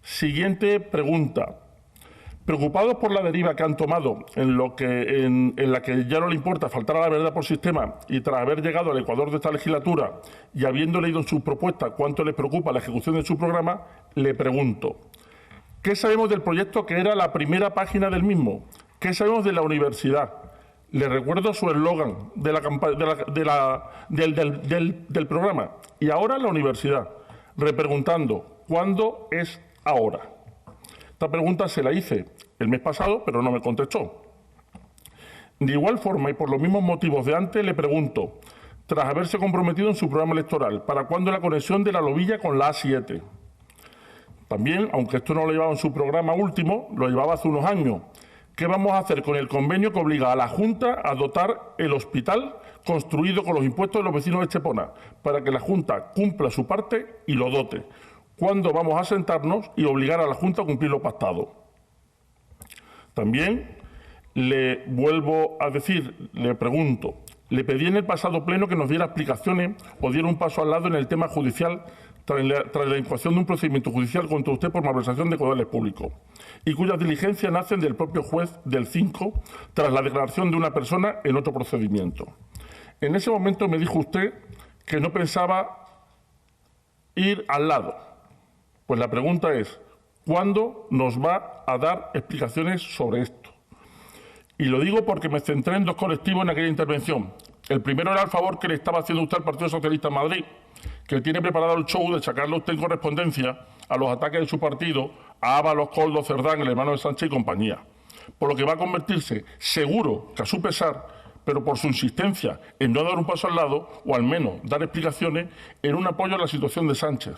Siguiente pregunta. Preocupados por la deriva que han tomado en la que ya no le importa faltar a la verdad por sistema, y tras haber llegado al Ecuador de esta legislatura y habiendo leído en sus propuestas cuánto les preocupa la ejecución de su programa, le pregunto, ¿qué sabemos del proyecto que era la primera página del mismo? ¿Qué sabemos de la universidad? Le recuerdo su eslogan del programa. Y ahora la universidad, repreguntando, ¿cuándo es ahora? Esta pregunta se la hice el mes pasado, pero no me contestó. De igual forma, y por los mismos motivos de antes, le pregunto, tras haberse comprometido en su programa electoral, ¿para cuándo la conexión de la Lobilla con la A7? También, aunque esto no lo llevaba en su programa último, lo llevaba hace unos años. ¿Qué vamos a hacer con el convenio que obliga a la Junta a dotar el hospital construido con los impuestos de los vecinos de Estepona, para que la Junta cumpla su parte y lo dote? ¿Cuándo vamos a sentarnos y obligar a la Junta a cumplir lo pactado? También le vuelvo a decir, le pregunto, le pedí en el pasado pleno que nos diera explicaciones o diera un paso al lado en el tema judicial tras la incoación de un procedimiento judicial contra usted por malversación de caudales públicos, y cuyas diligencias nacen del propio juez del 5 tras la declaración de una persona en otro procedimiento. En ese momento me dijo usted que no pensaba ir al lado. Pues la pregunta es, ¿cuándo nos va a dar explicaciones sobre esto? Y lo digo porque me centré en dos colectivos en aquella intervención. El primero era el favor que le estaba haciendo usted al Partido Socialista en Madrid, que tiene preparado el show de sacarle usted en correspondencia a los ataques de su partido a Ábalos, Koldo, Cerdán, el hermano de Sánchez y compañía. Por lo que va a convertirse, seguro que a su pesar, pero por su insistencia en no dar un paso al lado, o al menos dar explicaciones, en un apoyo a la situación de Sánchez.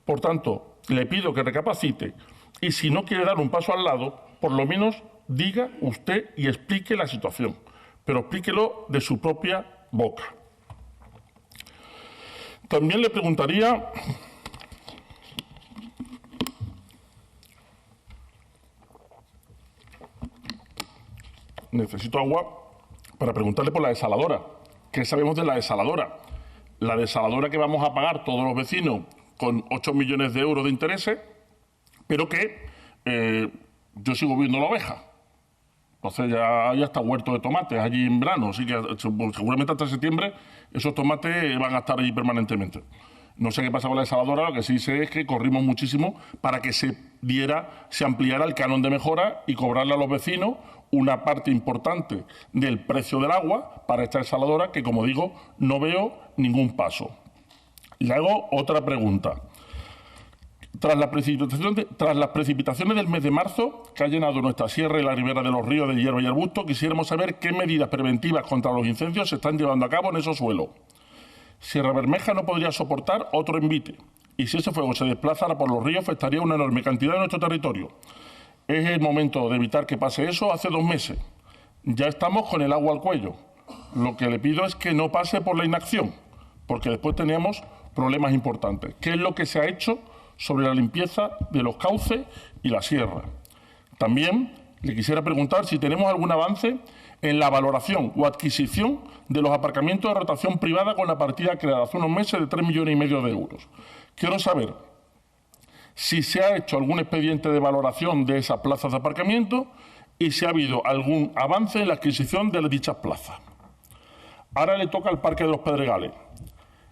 Por tanto, le pido que recapacite y si no quiere dar un paso al lado, por lo menos diga usted y explique la situación, pero explíquelo de su propia boca. También le preguntaría necesito agua para preguntarle por la desaladora. ¿Qué sabemos de la desaladora? La desaladora que vamos a pagar todos los vecinos con 8 millones de euros de intereses, pero que yo sigo viendo la oveja. Entonces ya está huerto de tomates allí en verano, así que seguramente hasta septiembre esos tomates van a estar allí permanentemente. No sé qué pasa con la desaladora, lo que sí sé es que corrimos muchísimo para que se ampliara el canon de mejora y cobrarle a los vecinos una parte importante del precio del agua para esta desaladora, que como digo, no veo ningún paso. Le hago otra pregunta. Tras las precipitaciones del mes de marzo, que ha llenado nuestra sierra y la ribera de los ríos de hierba y arbusto, quisiéramos saber qué medidas preventivas contra los incendios se están llevando a cabo en esos suelos. Sierra Bermeja no podría soportar otro envite, y si ese fuego se desplazara por los ríos, afectaría una enorme cantidad de nuestro territorio. Es el momento de evitar que pase eso hace 2 meses. Ya estamos con el agua al cuello. Lo que le pido es que no pase por la inacción, porque después tenemos problemas importantes. ¿Qué es lo que se ha hecho sobre la limpieza de los cauces y la sierra. También le quisiera preguntar si tenemos algún avance en la valoración o adquisición de los aparcamientos de rotación privada con la partida creada hace unos meses de 3,5 millones de euros. Quiero saber si se ha hecho algún expediente de valoración de esas plazas de aparcamiento y si ha habido algún avance en la adquisición de dichas plazas. Ahora le toca al Parque de los Pedregales.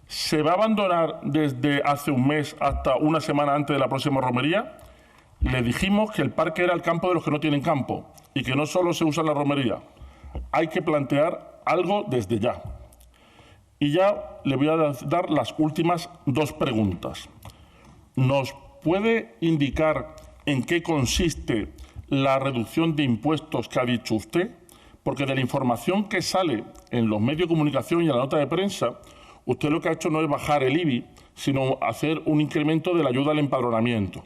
¿Se va a abandonar desde hace un mes hasta una semana antes de la próxima romería? Le dijimos que el parque era el campo de los que no tienen campo y que no solo se usa en la romería. Hay que plantear algo desde ya. Y ya le voy a dar las últimas 2 preguntas. ¿Nos puede indicar en qué consiste la reducción de impuestos que ha dicho usted? Porque de la información que sale en los medios de comunicación y en la nota de prensa, usted lo que ha hecho no es bajar el IBI, sino hacer un incremento de la ayuda al empadronamiento.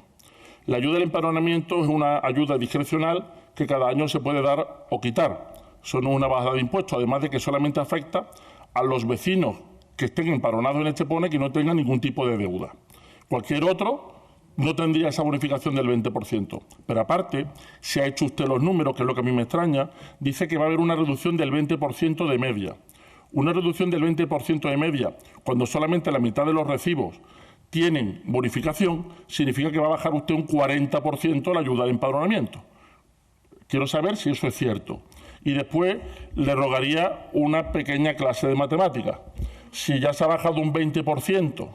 La ayuda al empadronamiento es una ayuda discrecional que cada año se puede dar o quitar. Eso no es una bajada de impuestos, además de que solamente afecta a los vecinos que estén empadronados en Estepona y que no tengan ningún tipo de deuda. Cualquier otro no tendría esa bonificación del 20%. Pero aparte, si ha hecho usted los números, que es lo que a mí me extraña, dice que va a haber una reducción del 20% de media. Una reducción del 20% de media, cuando solamente la mitad de los recibos tienen bonificación, significa que va a bajar usted un 40% la ayuda al empadronamiento. Quiero saber si eso es cierto. Y después le rogaría una pequeña clase de matemáticas. Si ya se ha bajado un 20%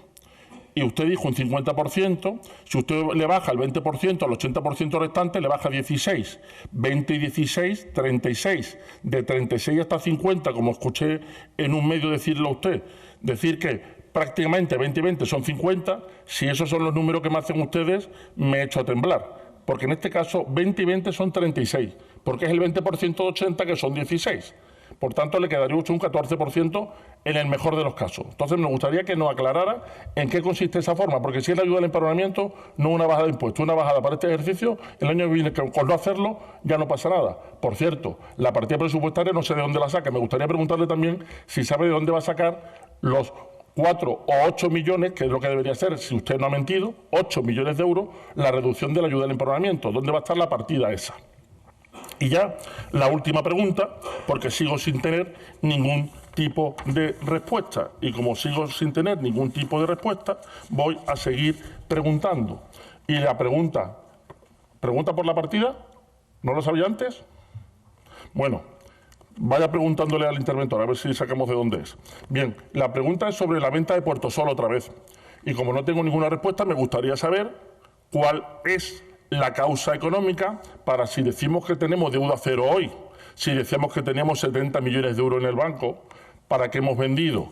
y usted dijo un 50%, si usted le baja el 20% al 80% restante, le baja 16. 20 y 16, 36. De 36 hasta 50, como escuché en un medio decirlo a usted, decir que prácticamente 20 y 20 son 50, si esos son los números que me hacen ustedes, me echo a temblar. Porque en este caso 20 y 20 son 36, porque es el 20% de 80 que son 16. Por tanto, le quedaría un 14% en el mejor de los casos. Entonces, me gustaría que nos aclarara en qué consiste esa forma, porque si es la ayuda al empadronamiento, no una bajada de impuestos, una bajada para este ejercicio, el año que viene, con no hacerlo, ya no pasa nada. Por cierto, la partida presupuestaria no sé de dónde la saca. Me gustaría preguntarle también si sabe de dónde va a sacar los 4 o 8 millones, que es lo que debería ser, si usted no ha mentido, 8 millones de euros, la reducción de la ayuda al empadronamiento. ¿Dónde va a estar la partida esa? Y ya la última pregunta, porque sigo sin tener ningún tipo de respuesta. Y como sigo sin tener ningún tipo de respuesta, voy a seguir preguntando. Y la pregunta por la partida, ¿no lo sabía antes? Bueno, vaya preguntándole al interventor, a ver si sacamos de dónde es. Bien, la pregunta es sobre la venta de Puertosol otra vez. Y como no tengo ninguna respuesta, me gustaría saber cuál es la causa económica para si decimos que tenemos deuda cero hoy, si decimos que tenemos 70 millones de euros en el banco, para que hemos vendido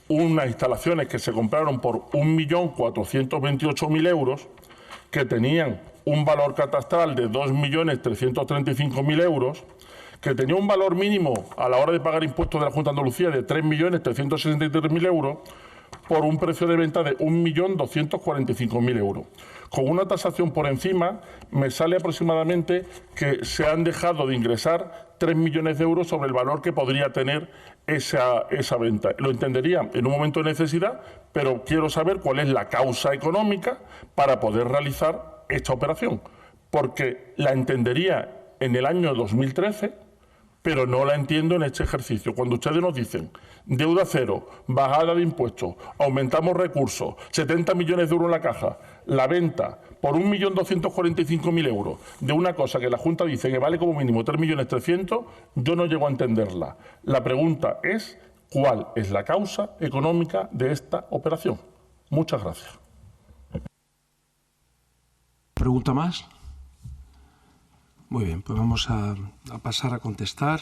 unas instalaciones que se compraron por 1.428.000 euros, que tenían un valor catastral de 2.335.000 euros, que tenía un valor mínimo a la hora de pagar impuestos de la Junta de Andalucía de 3.363.000 euros, por un precio de venta de 1.245.000 euros. Con una tasación por encima, me sale aproximadamente que se han dejado de ingresar 3 millones de euros sobre el valor que podría tener esa venta. Lo entendería en un momento de necesidad, pero quiero saber cuál es la causa económica para poder realizar esta operación, porque la entendería en el año 2013, pero no la entiendo en este ejercicio. Cuando ustedes nos dicen deuda cero, bajada de impuestos, aumentamos recursos, 70 millones de euros en la caja, la venta por 1.245.000 euros de una cosa que la Junta dice que vale como mínimo 3.300.000, yo no llego a entenderla. La pregunta es, ¿cuál es la causa económica de esta operación? Muchas gracias. ¿Pregunta más? Muy bien, pues vamos a pasar a contestar.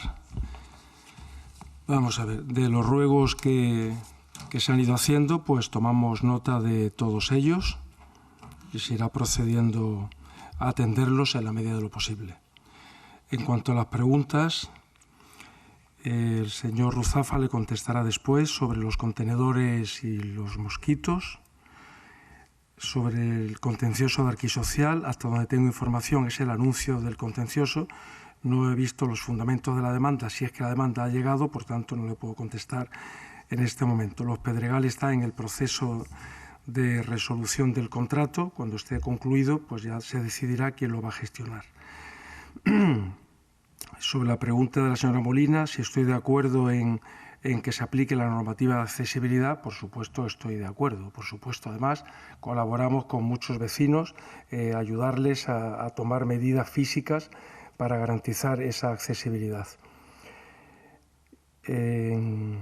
Vamos a ver, de los ruegos que se han ido haciendo, pues tomamos nota de todos ellos y se irá procediendo a atenderlos en la medida de lo posible. En cuanto a las preguntas, el señor Ruzafa le contestará después sobre los contenedores y los mosquitos. Sobre el contencioso de Arquisocial, hasta donde tengo información, es el anuncio del contencioso. No he visto los fundamentos de la demanda, si es que la demanda ha llegado, por tanto no le puedo contestar en este momento. Los Pedregales está en el proceso de resolución del contrato. Cuando esté concluido, pues ya se decidirá quién lo va a gestionar. Sobre la pregunta de la señora Molina, si estoy de acuerdo en que se aplique la normativa de accesibilidad, por supuesto estoy de acuerdo. Por supuesto, además, colaboramos con muchos vecinos, ayudarles a tomar medidas físicas para garantizar esa accesibilidad. En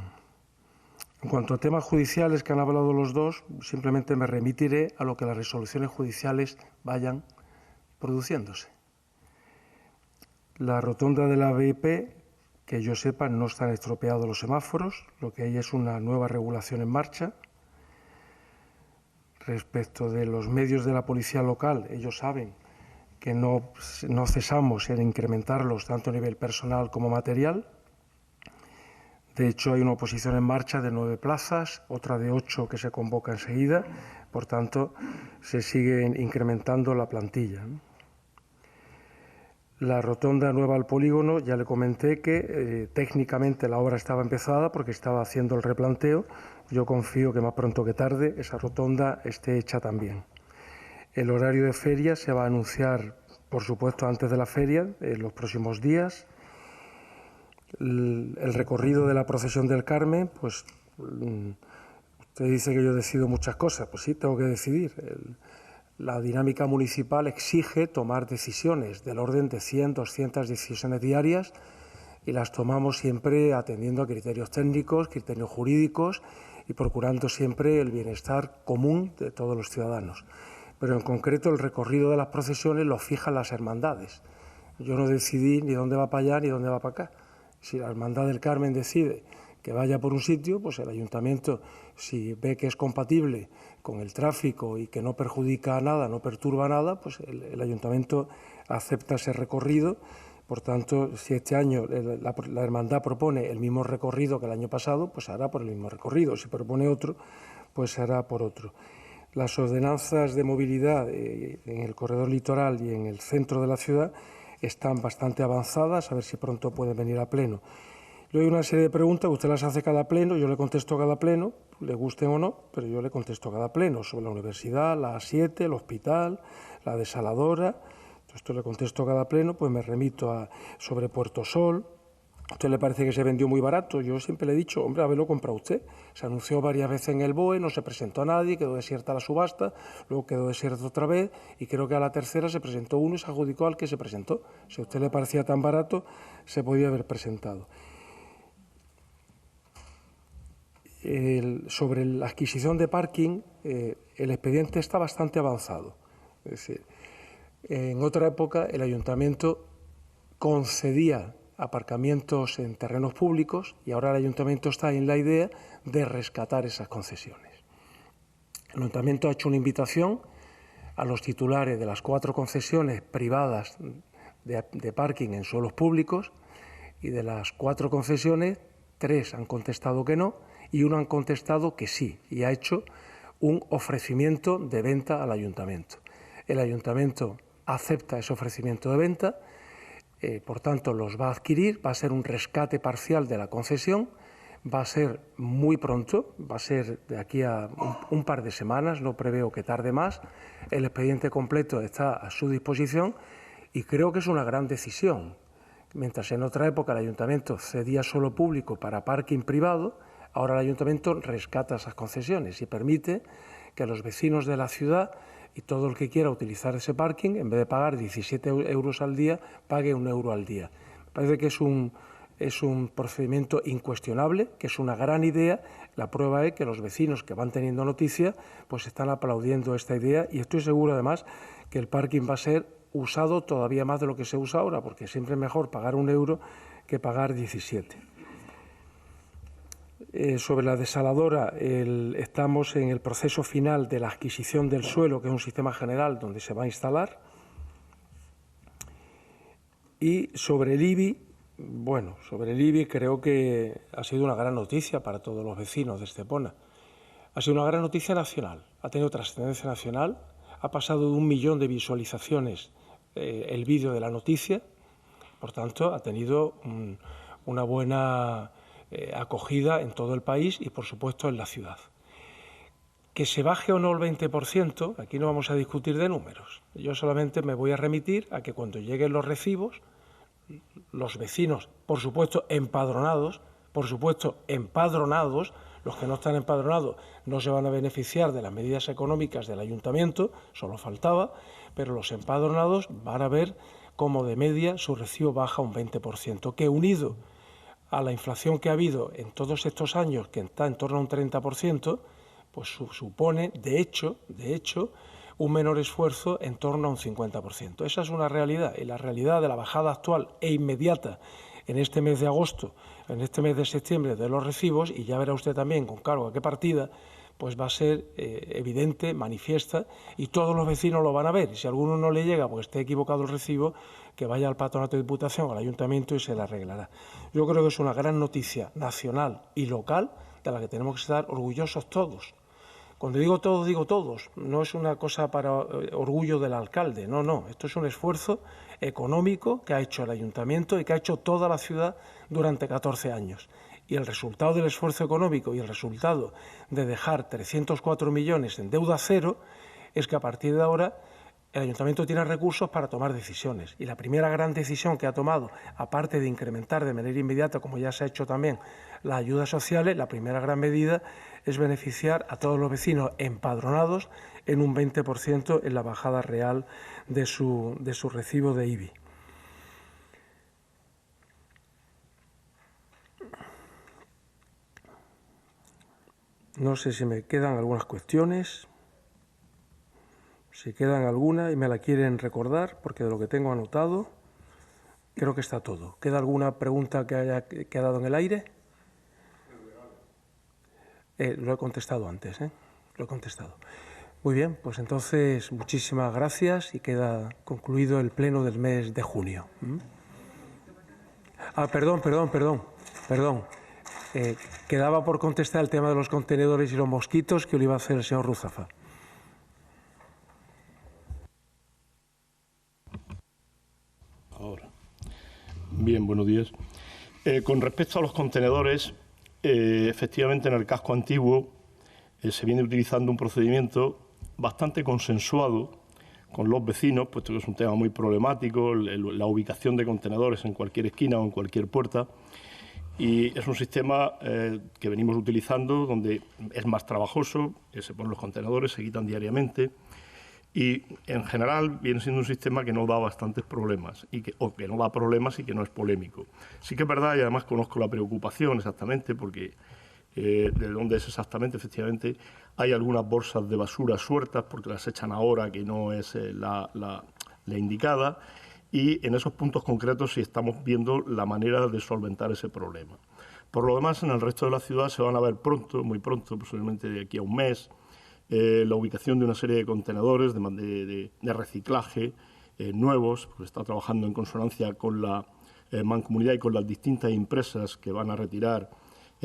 cuanto a temas judiciales que han hablado los dos, simplemente me remitiré a lo que las resoluciones judiciales vayan produciéndose. La rotonda de la BIP, que yo sepa, no están estropeados los semáforos, lo que hay es una nueva regulación en marcha. Respecto de los medios de la policía local, ellos saben que no cesamos en incrementarlos tanto a nivel personal como material. De hecho, hay una oposición en marcha de 9 plazas, otra de 8 que se convoca enseguida. Por tanto, se sigue incrementando la plantilla. La rotonda nueva al polígono, ya le comenté que técnicamente la obra estaba empezada porque estaba haciendo el replanteo. Yo confío que más pronto que tarde esa rotonda esté hecha también. El horario de feria se va a anunciar, por supuesto, antes de la feria, en los próximos días. El recorrido de la procesión del Carmen, pues usted dice que yo decido muchas cosas, pues sí, tengo que decidir. La dinámica municipal exige tomar decisiones del orden de 100, 200 decisiones diarias y las tomamos siempre atendiendo a criterios técnicos, criterios jurídicos y procurando siempre el bienestar común de todos los ciudadanos. Pero en concreto el recorrido de las procesiones lo fijan las hermandades. Yo no decidí ni dónde va para allá ni dónde va para acá. Si la Hermandad del Carmen decide que vaya por un sitio, pues el ayuntamiento, si ve que es compatible con el tráfico y que no perjudica a nada, no perturba nada, pues el ayuntamiento acepta ese recorrido. Por tanto, si este año la hermandad propone el mismo recorrido que el año pasado, pues se hará por el mismo recorrido. Si propone otro, pues se hará por otro. Las ordenanzas de movilidad en el corredor litoral y en el centro de la ciudad están bastante avanzadas, a ver si pronto pueden venir a pleno. Luego hay una serie de preguntas, usted las hace cada pleno, yo le contesto a cada pleno, le gusten o no, pero yo le contesto a cada pleno, sobre la universidad, la A7, el hospital, la desaladora. Esto le contesto a cada pleno, pues me remito sobre Puerto Sol. ¿A usted le parece que se vendió muy barato? Yo siempre le he dicho, hombre, haberlo comprado usted. Se anunció varias veces en el BOE, no se presentó a nadie, quedó desierta la subasta, luego quedó desierta otra vez y creo que a la tercera se presentó uno y se adjudicó al que se presentó. Si a usted le parecía tan barato, se podía haber presentado. Sobre la adquisición de parking, el expediente está bastante avanzado. Es decir, en otra época el ayuntamiento concedía aparcamientos en terrenos públicos y ahora el ayuntamiento está en la idea de rescatar esas concesiones. El ayuntamiento ha hecho una invitación a los titulares de las 4 concesiones privadas de parking en suelos públicos y de las 4 concesiones, 3 han contestado que no y 1 han contestado que sí y ha hecho un ofrecimiento de venta al ayuntamiento. El ayuntamiento acepta ese ofrecimiento de venta, por tanto los va a adquirir, va a ser un rescate parcial de la concesión, va a ser muy pronto, va a ser de aquí a un par de semanas, no preveo que tarde más. El expediente completo está a su disposición y creo que es una gran decisión. Mientras en otra época el ayuntamiento cedía solo público para parking privado, ahora el ayuntamiento rescata esas concesiones y permite que los vecinos de la ciudad y todo el que quiera utilizar ese parking, en vez de pagar 17 euros al día, pague 1 euro al día. Me parece que es un procedimiento incuestionable, que es una gran idea. La prueba es que los vecinos que van teniendo noticia pues están aplaudiendo esta idea y estoy seguro además que el parking va a ser usado todavía más de lo que se usa ahora, porque siempre es mejor pagar 1 euro que pagar 17. Sobre la desaladora, estamos en el proceso final de la adquisición del suelo, que es un sistema general donde se va a instalar. Y sobre el IBI, bueno, sobre el IBI creo que ha sido una gran noticia para todos los vecinos de Estepona. Ha sido una gran noticia nacional, ha tenido trascendencia nacional, ha pasado de 1 millón de visualizaciones el vídeo de la noticia, por tanto ha tenido una buena acogida en todo el país y, por supuesto, en la ciudad. Que se baje o no el 20%, aquí no vamos a discutir de números. Yo solamente me voy a remitir a que cuando lleguen los recibos, los vecinos, por supuesto empadronados, los que no están empadronados no se van a beneficiar de las medidas económicas del ayuntamiento, solo faltaba, pero los empadronados van a ver cómo de media su recibo baja un 20%, que unido a la inflación que ha habido en todos estos años, que está en torno a un 30%, pues supone, de hecho, un menor esfuerzo en torno a un 50%. Esa es una realidad, y la realidad de la bajada actual e inmediata en este mes de agosto, en este mes de septiembre de los recibos, y ya verá usted también con cargo a qué partida, pues va a ser evidente, manifiesta, y todos los vecinos lo van a ver. Y si a alguno no le llega porque esté equivocado el recibo, que vaya al patronato de Diputación, al ayuntamiento, y se le arreglará. Yo creo que es una gran noticia nacional y local de la que tenemos que estar orgullosos todos. Cuando digo todos, no es una cosa para orgullo del alcalde, no, esto es un esfuerzo económico que ha hecho el ayuntamiento y que ha hecho toda la ciudad durante 14 años. Y el resultado del esfuerzo económico y el resultado de dejar 304 millones en deuda cero es que a partir de ahora el ayuntamiento tiene recursos para tomar decisiones. Y la primera gran decisión que ha tomado, aparte de incrementar de manera inmediata, como ya se ha hecho también, las ayudas sociales, la primera gran medida es beneficiar a todos los vecinos empadronados en un 20% en la bajada real de su recibo de IBI. No sé si me quedan algunas cuestiones. Si quedan alguna y me la quieren recordar, porque de lo que tengo anotado, creo que está todo. ¿Queda alguna pregunta que haya quedado en el aire? Lo he contestado antes, lo he contestado. Muy bien, pues entonces muchísimas gracias y queda concluido el pleno del mes de junio. Perdón. Quedaba por contestar el tema de los contenedores y los mosquitos, que lo iba a hacer el señor Ruzafa. Ahora. Bien, buenos días. Con respecto a los contenedores, efectivamente en el casco antiguo se viene utilizando un procedimiento bastante consensuado con los vecinos, puesto que es un tema muy problemático, la ubicación de contenedores en cualquier esquina o en cualquier puerta. Y es un sistema que venimos utilizando donde es más trabajoso, se ponen los contenedores, se quitan diariamente. Y en general viene siendo un sistema que no da bastantes problemas, o que no da problemas y que no es polémico. Sí que es verdad, y además conozco la preocupación exactamente, porque de dónde es exactamente, efectivamente, hay algunas bolsas de basura sueltas porque las echan ahora, que no es la indicada, y en esos puntos concretos sí estamos viendo la manera de solventar ese problema. Por lo demás, en el resto de la ciudad se van a ver pronto, muy pronto, posiblemente de aquí a un mes, la ubicación de una serie de contenedores de reciclaje nuevos, porque está trabajando en consonancia con la mancomunidad y con las distintas empresas que van a retirar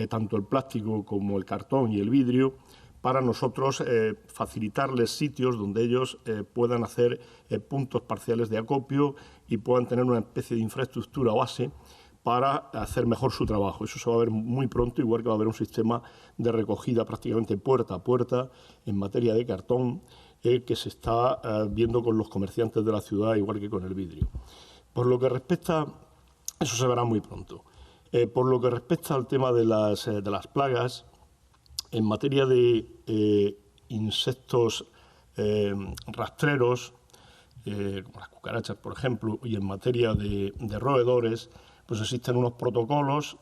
tanto el plástico como el cartón y el vidrio, para nosotros facilitarles sitios donde ellos puedan hacer puntos parciales de acopio y puedan tener una especie de infraestructura base para hacer mejor su trabajo. Eso se va a ver muy pronto, igual que va a haber un sistema de recogida prácticamente puerta a puerta en materia de cartón que se está viendo con los comerciantes de la ciudad, igual que con el vidrio. Por lo que respecta, eso se verá muy pronto. Por lo que respecta al tema de las plagas, en materia de insectos rastreros, como las cucarachas, por ejemplo, y en materia de roedores, pues existen unos protocolos,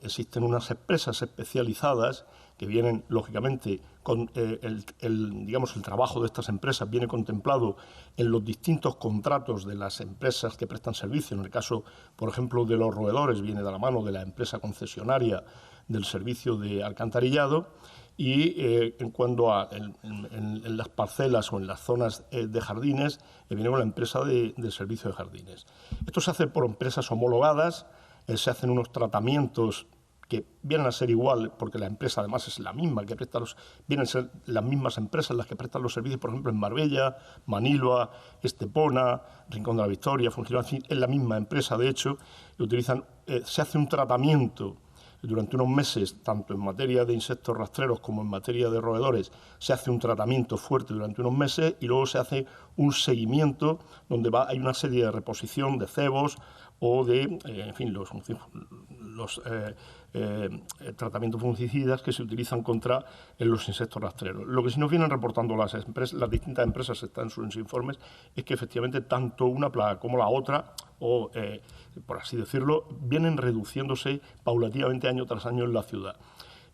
existen unas empresas especializadas que vienen, lógicamente, con el trabajo de estas empresas viene contemplado en los distintos contratos de las empresas que prestan servicio. En el caso, por ejemplo, de los roedores, viene de la mano de la empresa concesionaria del servicio de alcantarillado, y en cuanto a en las parcelas o en las zonas de jardines, viene con la empresa de servicio de jardines. Esto se hace por empresas homologadas, se hacen unos tratamientos que vienen a ser igual, porque la empresa además es la misma que presta vienen a ser las mismas empresas las que prestan los servicios, por ejemplo, en Marbella, Manilva, Estepona, Rincón de la Victoria, Funcional, es la misma empresa, de hecho, y utilizan, se hace un tratamiento durante unos meses, tanto en materia de insectos rastreros como en materia de roedores, se hace un tratamiento fuerte durante unos meses y luego se hace un seguimiento donde hay una serie de reposición de cebos o de, en fin, los tratamientos fungicidas que se utilizan contra los insectos rastreros. Lo que sí nos vienen reportando las distintas empresas, están en sus informes, es que efectivamente tanto una plaga como la otra, o por así decirlo, vienen reduciéndose paulatinamente año tras año en la ciudad.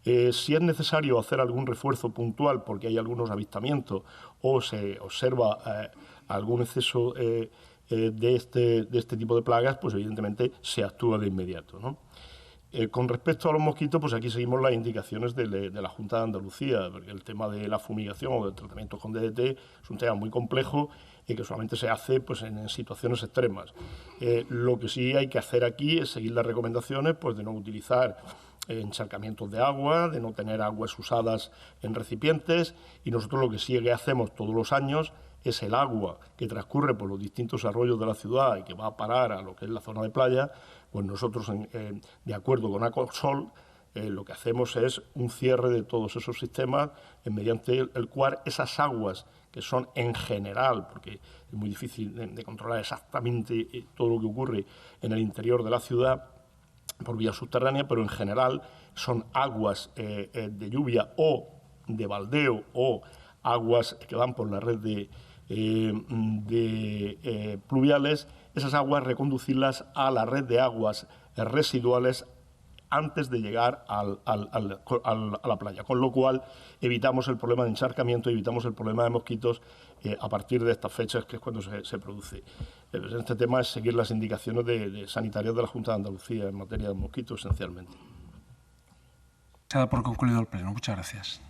Si es necesario hacer algún refuerzo puntual porque hay algunos avistamientos o se observa algún exceso de este tipo de plagas, pues evidentemente se actúa de inmediato, ¿no? Con respecto a los mosquitos, pues aquí seguimos las indicaciones de la Junta de Andalucía, porque el tema de la fumigación o del tratamiento con DDT es un tema muy complejo y que solamente se hace pues, en situaciones extremas. Lo que sí hay que hacer aquí es seguir las recomendaciones pues, de no utilizar encharcamientos de agua, de no tener aguas usadas en recipientes, y nosotros lo que sí que hacemos todos los años es el agua que transcurre por los distintos arroyos de la ciudad y que va a parar a lo que es la zona de playa, pues nosotros, de acuerdo con Acosol, lo que hacemos es un cierre de todos esos sistemas mediante el cual esas aguas, que son en general, porque es muy difícil de controlar exactamente todo lo que ocurre en el interior de la ciudad por vía subterránea, pero en general son aguas de lluvia o de baldeo o aguas que van por la red de pluviales, esas aguas reconducirlas a la red de aguas residuales antes de llegar a la playa, con lo cual evitamos el problema de encharcamiento, evitamos el problema de mosquitos a partir de estas fechas, que es cuando se produce. Este tema es seguir las indicaciones sanitarias de la Junta de Andalucía en materia de mosquitos, esencialmente. Se da por concluido el pleno. Muchas gracias.